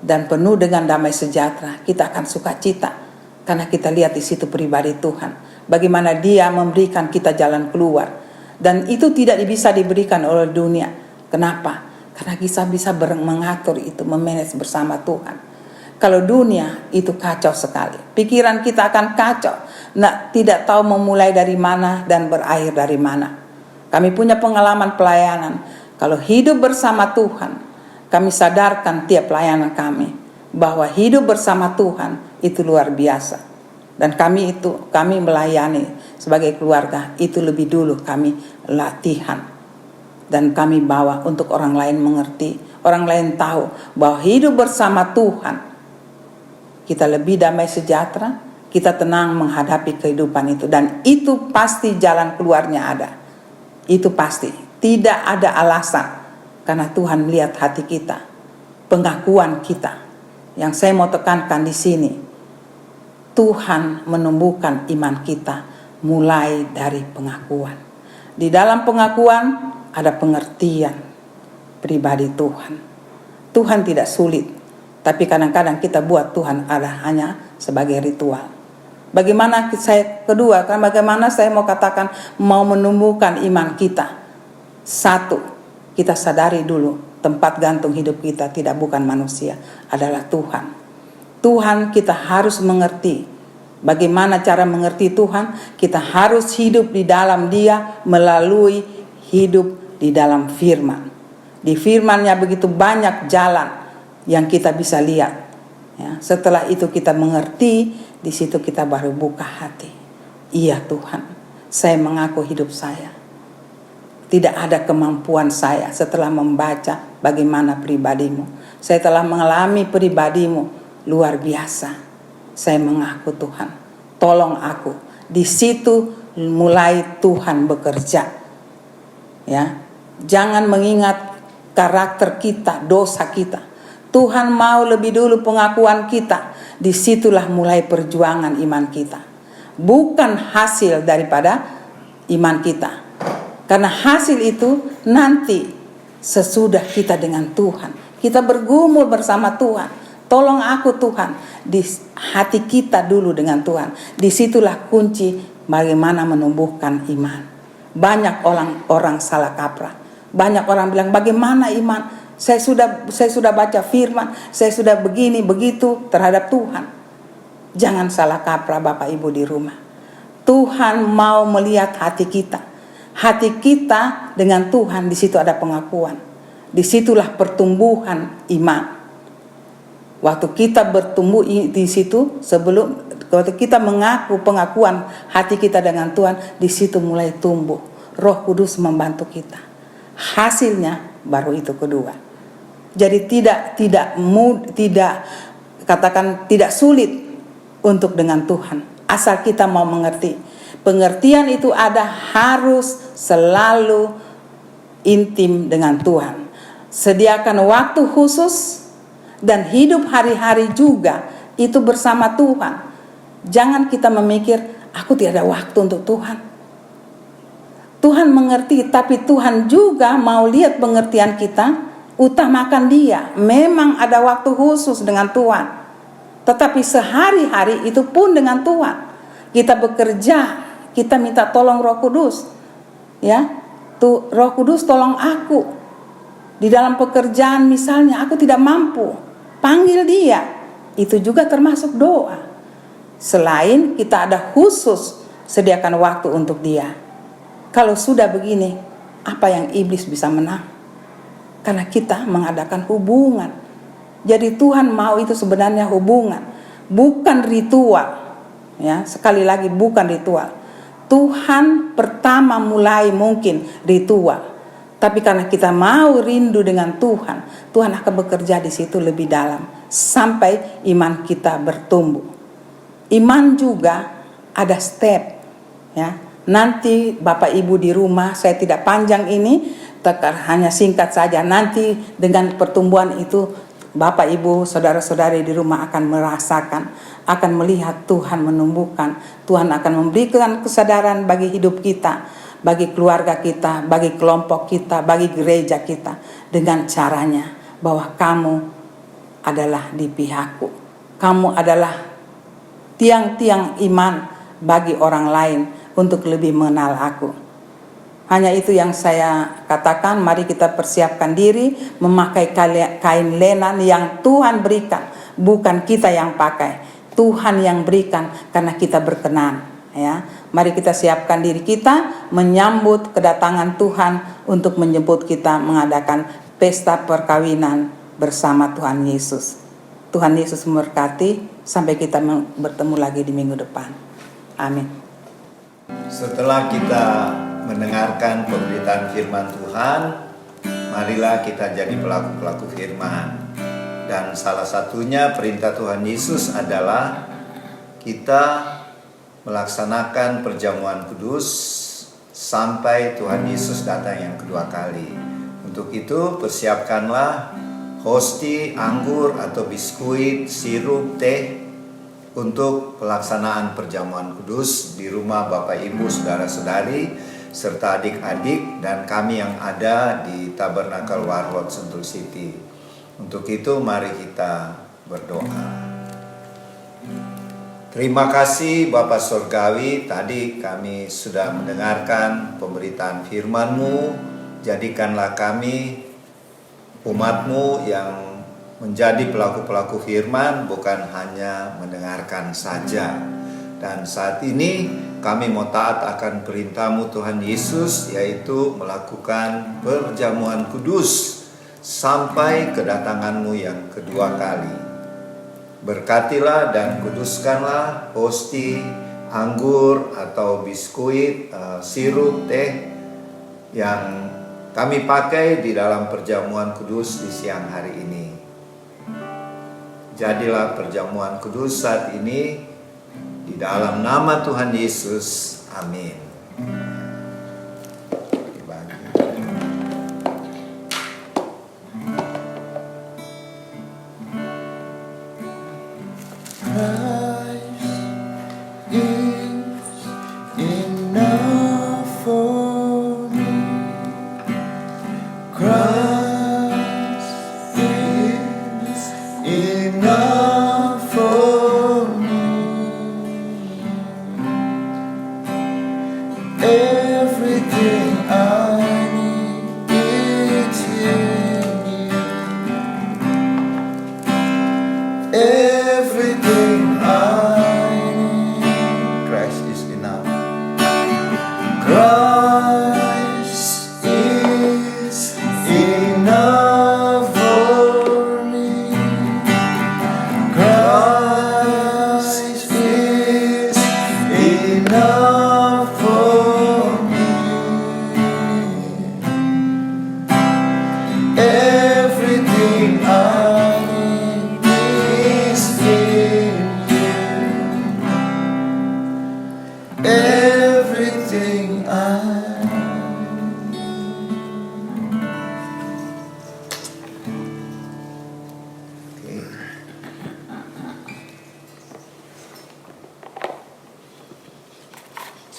dan penuh dengan damai sejahtera. Kita akan sukacita karena kita lihat di situ pribadi Tuhan, bagaimana Dia memberikan kita jalan keluar, dan itu tidak bisa diberikan oleh dunia. Kenapa? Karena kita bisa mengatur itu, memanage bersama Tuhan. Kalau dunia itu kacau sekali, pikiran kita akan kacau, tidak tahu memulai dari mana dan berakhir dari mana. Kami punya pengalaman pelayanan, kalau hidup bersama Tuhan, kami sadarkan tiap pelayanan kami bahwa hidup bersama Tuhan itu luar biasa. Dan kami melayani sebagai keluarga itu lebih dulu kami latihan. Dan kami bawa untuk orang lain mengerti, orang lain tahu bahwa hidup bersama Tuhan, kita lebih damai sejahtera, kita tenang menghadapi kehidupan itu. Dan itu pasti jalan keluarnya ada. Itu pasti, tidak ada alasan, karena Tuhan melihat hati kita, pengakuan kita. Yang saya mau tekankan di sini, Tuhan menumbuhkan iman kita mulai dari pengakuan. Di dalam pengakuan ada pengertian pribadi Tuhan. Tuhan tidak sulit, tapi kadang-kadang kita buat Tuhan ada hanya sebagai ritual. Bagaimana saya mau katakan mau menumbuhkan iman kita? Satu, kita sadari dulu tempat gantung hidup kita tidak bukan manusia, adalah Tuhan. Tuhan kita harus mengerti. Bagaimana cara mengerti Tuhan? Kita harus hidup di dalam Dia melalui hidup di dalam firman. Di firman-Nya begitu banyak jalan yang kita bisa lihat. Ya, setelah itu kita mengerti, di situ kita baru buka hati. Iya Tuhan, saya mengaku hidup saya. Tidak ada kemampuan saya setelah membaca bagaimana pribadimu. Saya telah mengalami pribadimu luar biasa. Saya mengaku Tuhan, tolong aku. Di situ mulai Tuhan bekerja. Ya, jangan mengingat karakter kita, dosa kita. Tuhan mau lebih dulu pengakuan kita. Disitulah mulai perjuangan iman kita. Bukan hasil daripada iman kita. Karena hasil itu nanti sesudah kita dengan Tuhan. Kita bergumul bersama Tuhan. Tolong aku Tuhan. Di hati kita dulu dengan Tuhan. Disitulah kunci bagaimana menumbuhkan iman. Banyak orang salah kaprah. Banyak orang bilang bagaimana iman? Saya sudah baca firman, saya sudah begini begitu terhadap Tuhan. Jangan salah kaprah Bapak Ibu di rumah. Tuhan mau melihat hati kita. Hati kita dengan Tuhan, di situ ada pengakuan. Disitulah pertumbuhan iman. Waktu kita bertumbuh di situ, waktu kita mengaku pengakuan hati kita dengan Tuhan, di situ mulai tumbuh. Roh Kudus membantu kita. Hasilnya baru itu kedua. Jadi tidak sulit untuk dengan Tuhan, asal kita mau mengerti. Pengertian itu harus selalu intim dengan Tuhan. Sediakan waktu khusus dan hidup hari-hari juga itu bersama Tuhan. Jangan kita memikir aku tidak ada waktu untuk Tuhan. Tuhan mengerti, tapi Tuhan juga mau lihat pengertian kita. Utamakan Dia. Memang ada waktu khusus dengan Tuhan, tetapi sehari-hari itu pun dengan Tuhan. Kita bekerja, kita minta tolong Roh Kudus. Ya, Roh Kudus tolong aku. Di dalam pekerjaan misalnya aku tidak mampu, panggil Dia. Itu juga termasuk doa. Selain kita ada khusus sediakan waktu untuk Dia. Kalau sudah begini, apa yang iblis bisa menang? Karena kita mengadakan hubungan. Jadi Tuhan mau itu sebenarnya hubungan, bukan ritual. Ya, sekali lagi bukan ritual. Tuhan pertama mulai mungkin ritual, tapi karena kita mau rindu dengan Tuhan, Tuhan akan bekerja di situ lebih dalam sampai iman kita bertumbuh. Iman juga ada step. Ya, nanti Bapak Ibu di rumah, saya tidak panjang ini. Hanya singkat saja, nanti dengan pertumbuhan itu Bapak, Ibu, saudara-saudari di rumah akan merasakan, akan melihat Tuhan menumbuhkan. Tuhan akan memberikan kesadaran bagi hidup kita, bagi keluarga kita, bagi kelompok kita, bagi gereja kita. Dengan caranya bahwa kamu adalah di pihakku. Kamu adalah tiang-tiang iman bagi orang lain untuk lebih mengenal aku. Hanya itu yang saya katakan, mari kita persiapkan diri memakai kain lenan yang Tuhan berikan, bukan kita yang pakai. Tuhan yang berikan karena kita berkenan, ya. Mari kita siapkan diri kita menyambut kedatangan Tuhan untuk menjemput kita mengadakan pesta perkawinan bersama Tuhan Yesus. Tuhan Yesus memberkati, sampai kita bertemu lagi di minggu depan. Amin. Setelah kita mendengarkan pemberitaan firman Tuhan, marilah kita jadi pelaku-pelaku firman. Dan salah satunya perintah Tuhan Yesus adalah kita melaksanakan perjamuan kudus sampai Tuhan Yesus datang yang kedua kali. Untuk itu persiapkanlah hosti, anggur atau biskuit, sirup, teh untuk pelaksanaan perjamuan kudus di rumah Bapak, Ibu, saudara-saudari serta adik-adik dan kami yang ada di Tabernakel Warlot Sentul City. Untuk itu mari kita berdoa. Terima kasih Bapa Surgawi, tadi kami sudah mendengarkan pemberitaan firman-Mu. Jadikanlah kami umat-Mu yang menjadi pelaku-pelaku firman, bukan hanya mendengarkan saja. Dan saat ini kami mau taat akan perintah-Mu Tuhan Yesus, yaitu melakukan perjamuan kudus sampai kedatangan-Mu yang kedua kali. Berkatilah dan kuduskanlah hosti, anggur atau biskuit, sirup, teh yang kami pakai di dalam perjamuan kudus di siang hari ini. Jadilah perjamuan kudus saat ini di dalam nama Tuhan Yesus. Amin.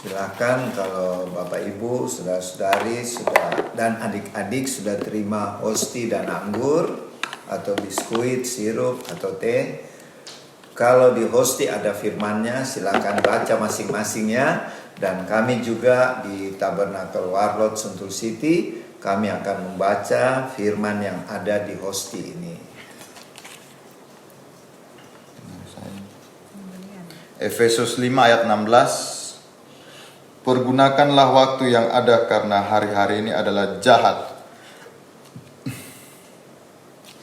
Silakan kalau Bapak Ibu, saudara-saudari dan adik-adik sudah terima hosti dan anggur atau biskuit, sirup atau teh. Kalau di hosti ada firman-Nya, silakan baca masing-masingnya. Dan kami juga di Tabernakel Warlot Sentul City, kami akan membaca firman yang ada di hosti ini. Efesus 5 ayat 16. Pergunakanlah waktu yang ada karena hari-hari ini adalah jahat.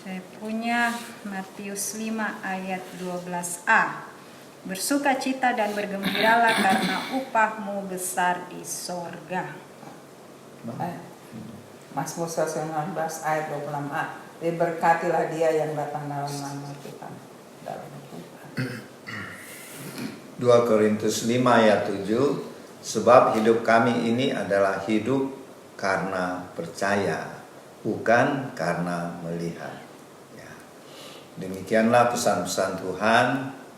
Saya punya Matius 5 ayat 12a. Bersukacita dan bergembiralah karena upahmu besar di sorga. Mazmur 119 ayat 26a. Diberkatilah dia yang datang dalam nama Tuhan. Dalam Tuhan. 2 Korintus 5 ayat 7. Sebab hidup kami ini adalah hidup karena percaya, bukan karena melihat. Ya. Demikianlah pesan-pesan Tuhan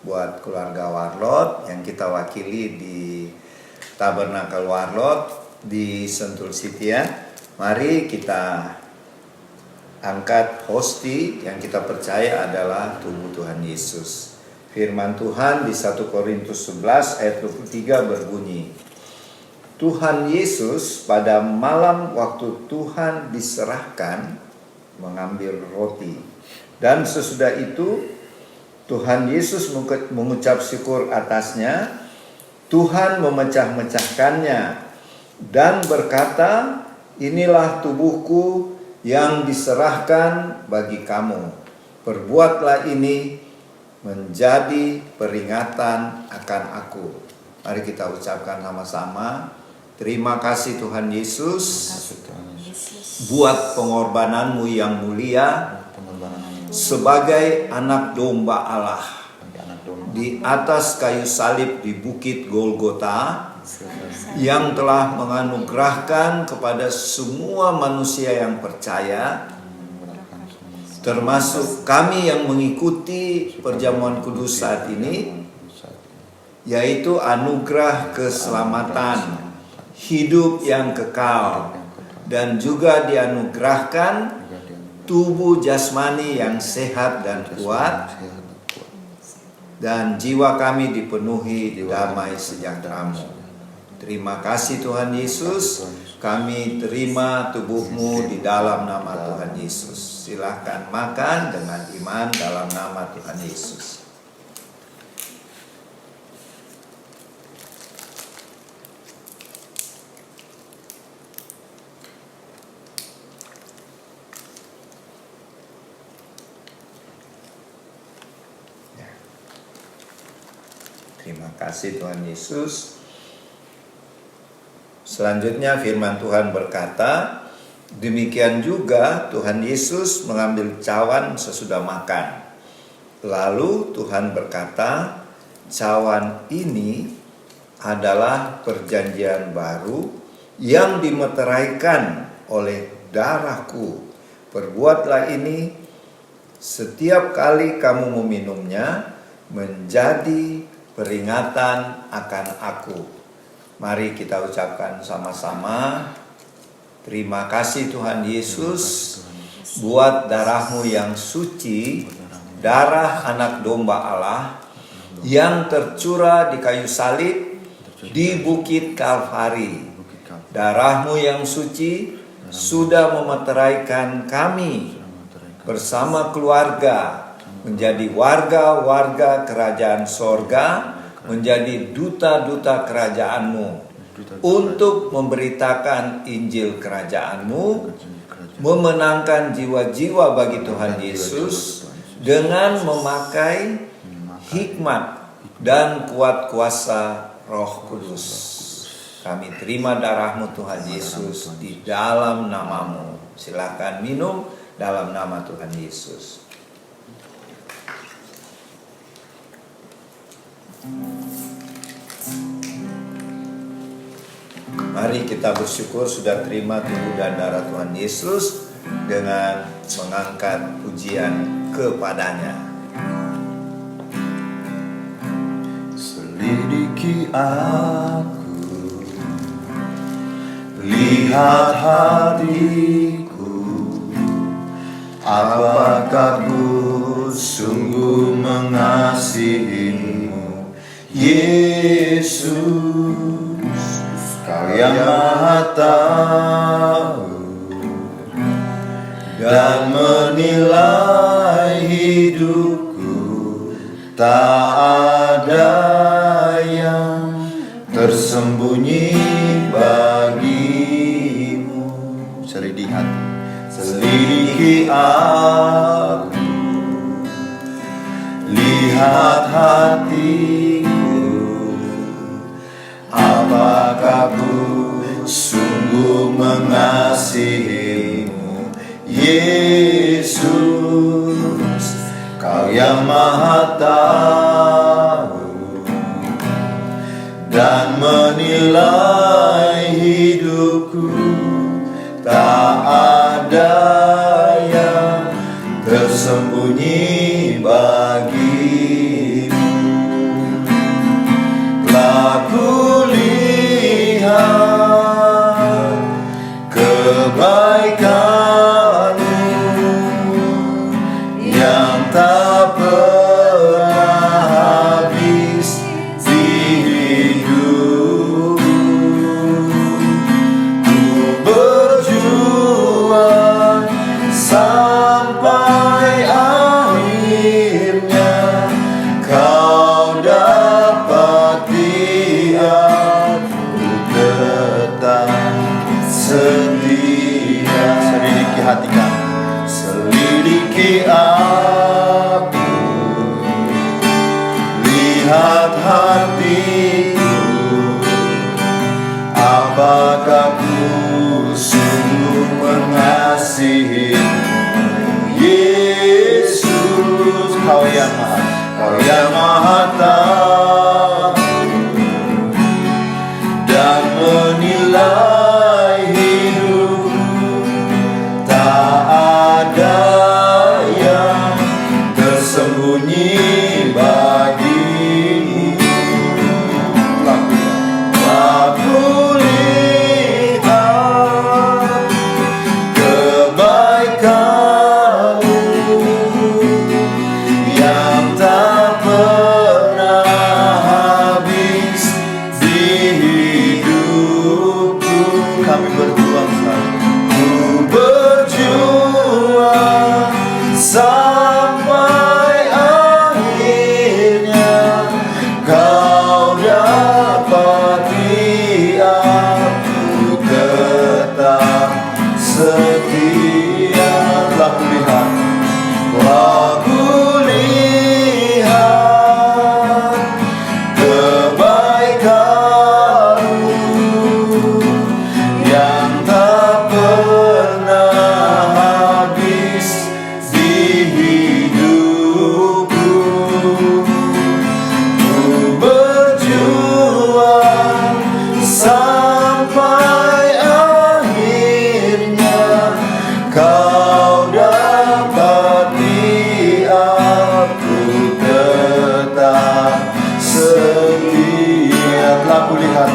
buat keluarga Warlot yang kita wakili di Tabernakel Warlot di Sentul City ya. Mari kita angkat hosti yang kita percaya adalah tubuh Tuhan Yesus. Firman Tuhan di 1 Korintus 11 ayat 23 berbunyi, Tuhan Yesus pada malam waktu Tuhan diserahkan mengambil roti, dan sesudah itu Tuhan Yesus mengucap syukur atasnya, Tuhan memecah-mecahkannya dan berkata, inilah tubuhku yang diserahkan bagi kamu. Perbuatlah ini menjadi peringatan akan aku. Mari kita ucapkan sama-sama. Terima kasih Tuhan Yesus buat pengorbananmu yang mulia sebagai anak domba Allah di atas kayu salib di bukit Golgota yang telah menganugerahkan kepada semua manusia yang percaya, termasuk kami yang mengikuti perjamuan kudus saat ini, yaitu anugerah keselamatan, hidup yang kekal, dan juga dianugerahkan tubuh jasmani yang sehat dan kuat, dan jiwa kami dipenuhi damai sejahtera-Mu. Terima kasih Tuhan Yesus, kami terima tubuh-Mu di dalam nama Tuhan Yesus. Silakan makan dengan iman dalam nama Tuhan Yesus. Terima kasih Tuhan Yesus. Selanjutnya firman Tuhan berkata, demikian juga Tuhan Yesus mengambil cawan sesudah makan. Lalu Tuhan berkata, cawan ini adalah perjanjian baru yang dimeteraikan oleh darahku. Perbuatlah ini setiap kali kamu meminumnya menjadi peringatan akan aku. Mari kita ucapkan sama-sama. Terima kasih Tuhan Yesus buat darah-Mu yang suci, darah anak domba Allah yang tercurah di kayu salib di bukit Kalvari. Darah-Mu yang suci sudah memeteraikan kami bersama keluarga menjadi warga-warga kerajaan sorga, menjadi duta-duta kerajaan-Mu, untuk memberitakan Injil kerajaan-Mu, memenangkan jiwa-jiwa bagi Tuhan Yesus dengan memakai hikmat dan kuat kuasa Roh Kudus. Kami terima darah-Mu Tuhan Yesus di dalam nama-Mu. Silakan minum dalam nama Tuhan Yesus. Mari kita bersyukur sudah terima tubuh dan darah Tuhan Yesus dengan mengangkat pujian kepadanya. Selidiki aku, lihat hatiku, apakah ku sungguh mengasihimu, Yesus, Kau yang Maha Tahu dan menilai hidupku, tak ada yang tersembunyi bagimu. Selidiki aku, lihat hatiku, apakah ku sungguh mengasihimu, Yesus, Kau yang Maha Tahu dan menilai hidupku, tak ada yang tersembunyi lihat hatiku, apakah ku sungguh mengasihimu. Yesus, Kau yang maha tahu dan menilai hidupku. Tak ada yang tersembunyi bagimu. Aku lihat kebaikan-Mu yang tak pernah habis di hidupku. Kami berjuang sampai akhirnya Kau dapati aku tetap setia. Telah kulihat kebaikan-Mu yang tak pernah habis di hidupku. Ku berjuang sampai akhirnya Kau dapati aku tetap setia. Telah kulihat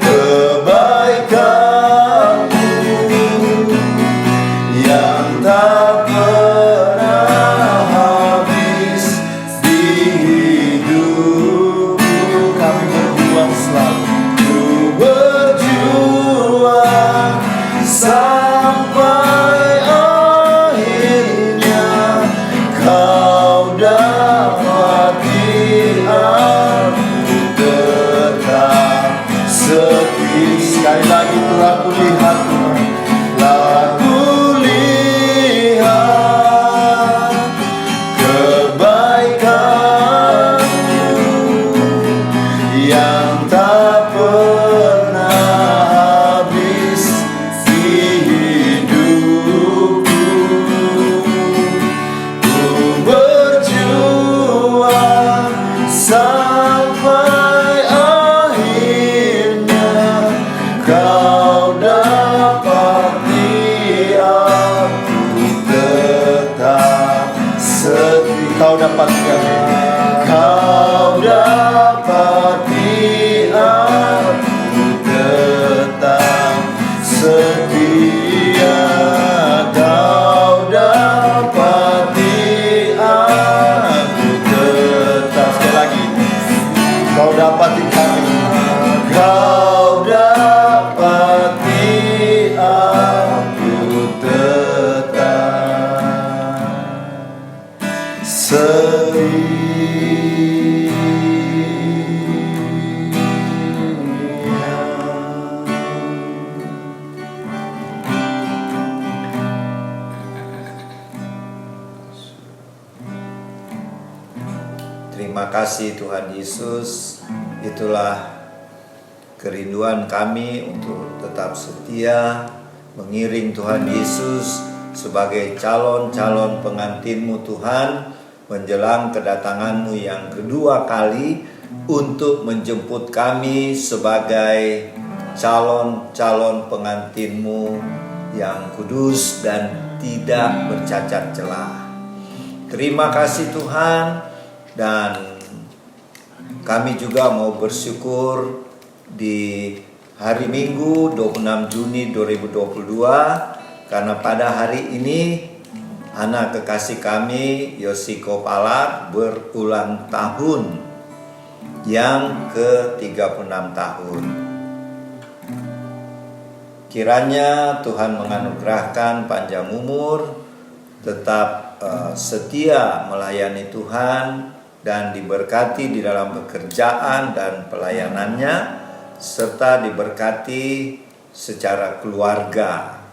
kebaikan-Mu yang tak pernah habis di hidupku. Kami berjuang selalu, ku berjuang sampai akhirnya Kau dapati aku tetap setia. Sekali lagi, telah kulihat kebaikan-Mu yang tak pernah habis di hidupku. Ku berjuang sampai akhirnya Kau dapati aku tetap setia. Kau dapati aku tetap setia. Kau dapati aku tetap. Sekali lagi, Kau dapati kami. Kau dapati aku tetap setia. Terima kasih Tuhan Yesus. Itulah kerinduan kami untuk tetap setia mengiring Tuhan Yesus sebagai calon-calon pengantin-Mu Tuhan, menjelang kedatangan-Mu yang kedua kali untuk menjemput kami sebagai calon-calon pengantin-Mu yang kudus dan tidak bercacat celah. Terima kasih Tuhan, dan kami juga mau bersyukur di hari Minggu 26 Juni 2022 karena pada hari ini anak kekasih kami Yosi Kopala berulang tahun yang ke-36 tahun. Kiranya Tuhan menganugerahkan panjang umur, tetap setia melayani Tuhan, dan diberkati di dalam pekerjaan dan pelayanannya, serta diberkati secara keluarga.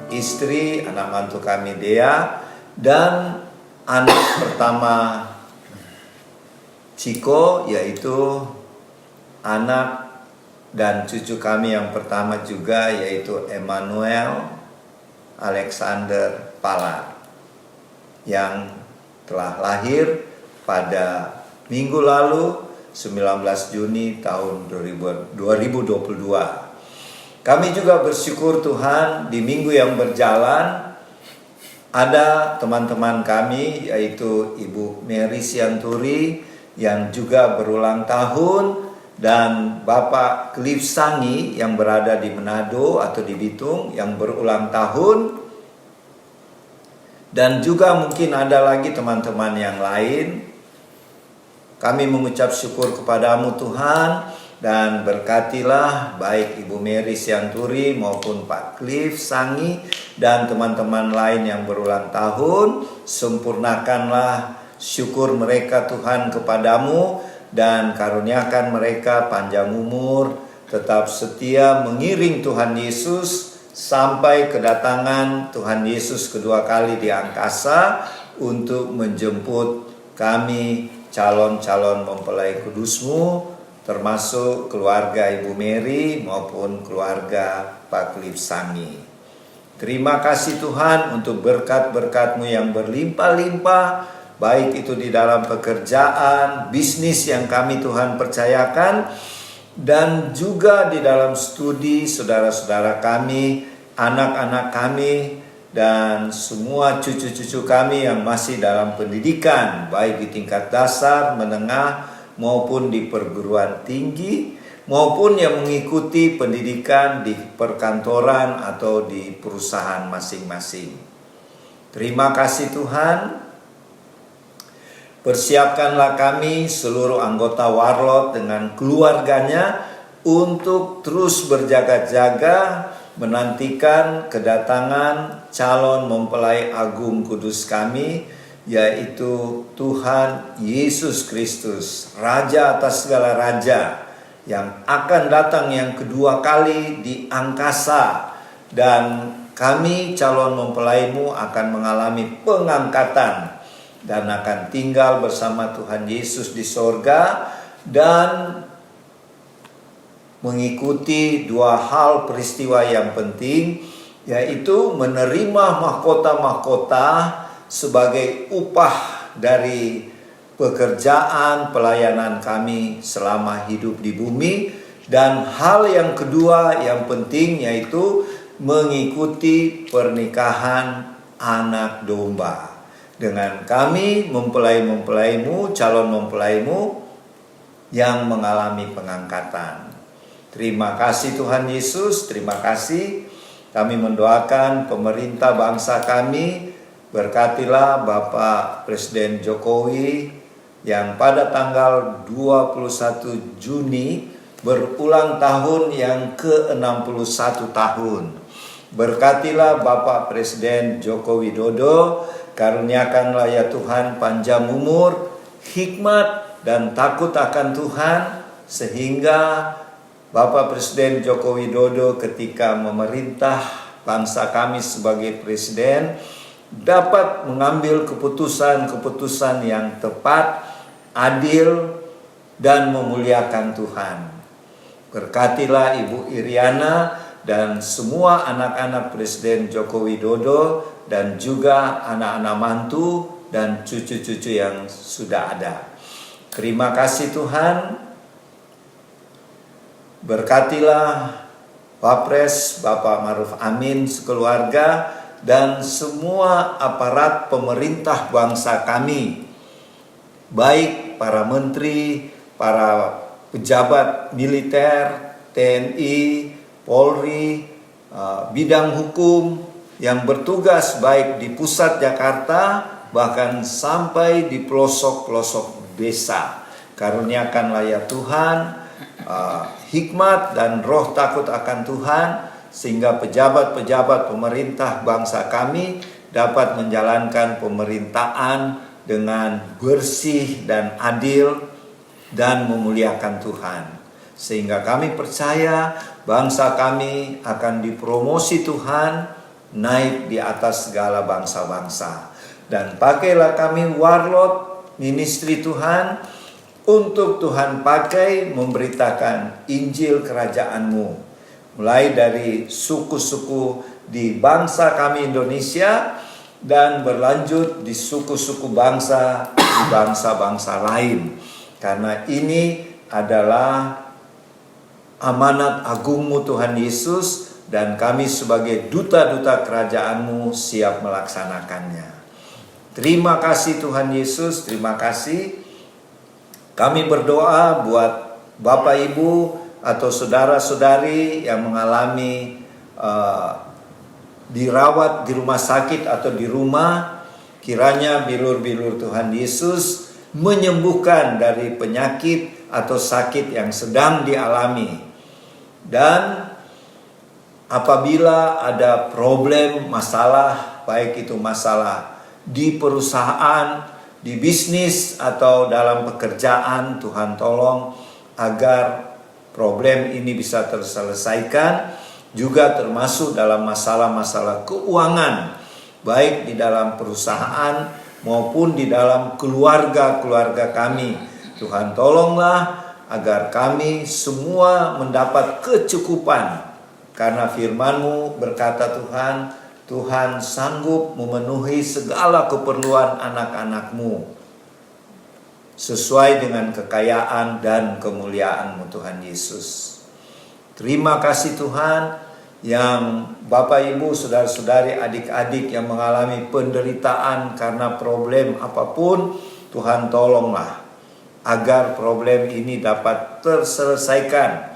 Istri, anak mantu kami Dea, Dan anak pertama Ciko, yaitu anak dan cucu kami yang pertama juga, yaitu Emmanuel Alexander Palar, yang telah lahir pada minggu lalu 19 Juni tahun 2022. Kami juga bersyukur Tuhan, di minggu yang berjalan ada teman-teman kami, yaitu Ibu Mary Sianturi yang juga berulang tahun, dan Bapak Cliff Sangi yang berada di Manado atau di Bitung yang berulang tahun. Dan juga mungkin ada lagi teman-teman yang lain. Kami mengucap syukur kepadamu Tuhan, dan berkatilah baik Ibu Mary Sianturi maupun Pak Cliff Sangi dan teman-teman lain yang berulang tahun. Sempurnakanlah syukur mereka Tuhan kepadamu, dan karuniakan mereka panjang umur, tetap setia mengiring Tuhan Yesus sampai kedatangan Tuhan Yesus kedua kali di angkasa untuk menjemput kami calon-calon mempelai kudus-Mu, termasuk keluarga Ibu Mary maupun keluarga Pak Cliff Sangi. Terima kasih Tuhan untuk berkat-berkat-Mu yang berlimpah-limpah, baik itu di dalam pekerjaan, bisnis yang kami Tuhan percayakan, dan juga di dalam studi saudara-saudara kami, anak-anak kami, dan semua cucu-cucu kami yang masih dalam pendidikan, baik di tingkat dasar, menengah, maupun di perguruan tinggi, maupun yang mengikuti pendidikan di perkantoran atau di perusahaan masing-masing. Terima kasih Tuhan. Persiapkanlah kami seluruh anggota Warlot dengan keluarganya untuk terus berjaga-jaga menantikan kedatangan calon mempelai agung kudus kami, yaitu Tuhan Yesus Kristus, Raja atas segala raja, yang akan datang yang kedua kali di angkasa. Dan kami calon mempelaimu akan mengalami pengangkatan dan akan tinggal bersama Tuhan Yesus di sorga, dan mengikuti dua hal peristiwa yang penting, yaitu menerima mahkota-mahkota sebagai upah dari pekerjaan pelayanan kami selama hidup di bumi. Dan hal yang kedua yang penting, yaitu mengikuti pernikahan anak domba dengan kami mempelai-mempelaimu, calon mempelaimu yang mengalami pengangkatan. Terima kasih Tuhan Yesus, terima kasih. Kami mendoakan pemerintah bangsa kami, berkatilah Bapak Presiden Jokowi yang pada tanggal 21 Juni berulang tahun yang ke-61 tahun. Berkatilah Bapak Presiden Joko Widodo, karuniakanlah ya Tuhan panjang umur, hikmat dan takut akan Tuhan, sehingga Bapak Presiden Joko Widodo ketika memerintah bangsa kami sebagai presiden dapat mengambil keputusan-keputusan yang tepat, adil, dan memuliakan Tuhan. Berkatilah Ibu Iriana dan semua anak-anak Presiden Joko Widodo, dan juga anak-anak mantu dan cucu-cucu yang sudah ada. Terima kasih Tuhan. Berkatilah Wapres Bapak Maruf Amin sekeluarga dan semua aparat pemerintah bangsa kami, baik para menteri, para pejabat militer, TNI, Polri, bidang hukum yang bertugas baik di pusat Jakarta bahkan sampai di pelosok-pelosok desa. Karuniakanlah ya Tuhan hikmat dan roh takut akan Tuhan, sehingga pejabat-pejabat pemerintah bangsa kami dapat menjalankan pemerintahan dengan bersih dan adil dan memuliakan Tuhan. Sehingga kami percaya bangsa kami akan dipromosi Tuhan naik di atas segala bangsa-bangsa. Dan pakailah kami warlot ministry Tuhan, untuk Tuhan pakai memberitakan Injil kerajaan-Mu. Mulai dari suku-suku di bangsa kami Indonesia, dan berlanjut di suku-suku bangsa di bangsa-bangsa lain. Karena ini adalah amanat agung-Mu Tuhan Yesus, dan kami sebagai duta-duta kerajaan-Mu siap melaksanakannya. Terima kasih Tuhan Yesus, terima kasih. Kami berdoa buat Bapak Ibu atau saudara-saudari yang mengalami dirawat di rumah sakit atau di rumah. Kiranya bilur-bilur Tuhan Yesus menyembuhkan dari penyakit atau sakit yang sedang dialami. Dan apabila ada problem, masalah, baik itu masalah di perusahaan, di bisnis, atau dalam pekerjaan, Tuhan tolong agar problem ini bisa terselesaikan. Juga termasuk dalam masalah-masalah keuangan, baik di dalam perusahaan maupun di dalam keluarga-keluarga kami. Tuhan tolonglah agar kami semua mendapat kecukupan. Karena firman-Mu berkata Tuhan, Tuhan sanggup memenuhi segala keperluan anak-anak-Mu sesuai dengan kekayaan dan kemuliaan-Mu Tuhan Yesus. Terima kasih Tuhan, yang Bapak Ibu, saudara-saudari, adik-adik yang mengalami penderitaan karena problem apapun, Tuhan tolonglah agar problem ini dapat terselesaikan.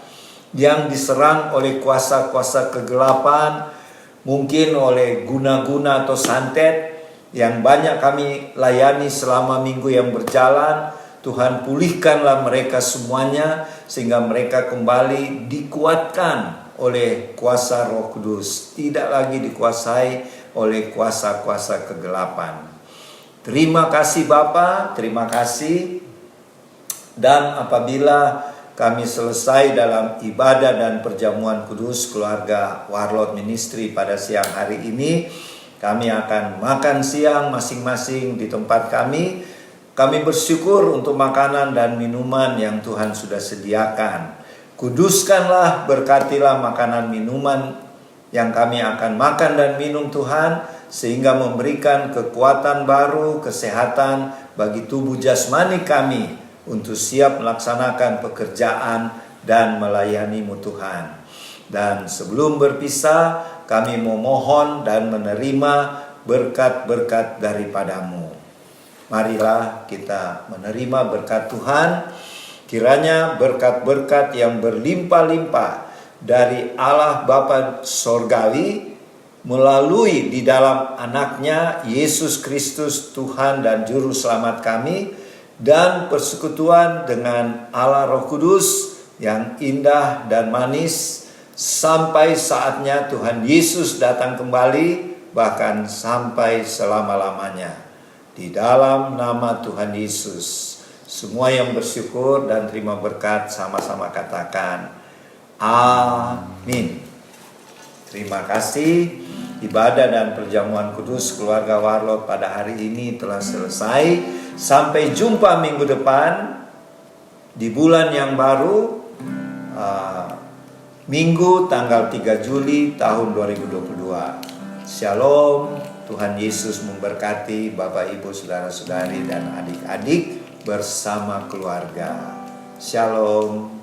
Yang diserang oleh kuasa-kuasa kegelapan, mungkin oleh guna-guna atau santet yang banyak kami layani selama minggu yang berjalan, Tuhan pulihkanlah mereka semuanya sehingga mereka kembali dikuatkan oleh kuasa Roh Kudus, tidak lagi dikuasai oleh kuasa-kuasa kegelapan. Terima kasih Bapa, terima kasih. Dan apabila kami selesai dalam ibadah dan perjamuan kudus keluarga Warlot Ministry pada siang hari ini, kami akan makan siang masing-masing di tempat kami. Kami bersyukur untuk makanan dan minuman yang Tuhan sudah sediakan. Kuduskanlah, berkatilah makanan minuman yang kami akan makan dan minum Tuhan, sehingga memberikan kekuatan baru, kesehatan bagi tubuh jasmani kami untuk siap melaksanakan pekerjaan dan melayani-Mu Tuhan. Dan sebelum berpisah, kami memohon dan menerima berkat-berkat daripada-Mu. Marilah kita menerima berkat Tuhan. Kiranya berkat-berkat yang berlimpah-limpah dari Allah Bapa Sorgawi melalui di dalam anaknya Yesus Kristus Tuhan dan Juru Selamat kami, dan persekutuan dengan Allah Roh Kudus yang indah dan manis sampai saatnya Tuhan Yesus datang kembali, bahkan sampai selama-lamanya. Di dalam nama Tuhan Yesus, semua yang bersyukur dan terima berkat sama-sama katakan amin. Terima kasih. Ibadah dan perjamuan kudus keluarga Warlot pada hari ini telah selesai. Sampai jumpa minggu depan di bulan yang baru, Minggu tanggal 3 Juli tahun 2022. Shalom. Tuhan Yesus memberkati Bapak Ibu, saudara-saudari dan adik-adik bersama keluarga. Shalom.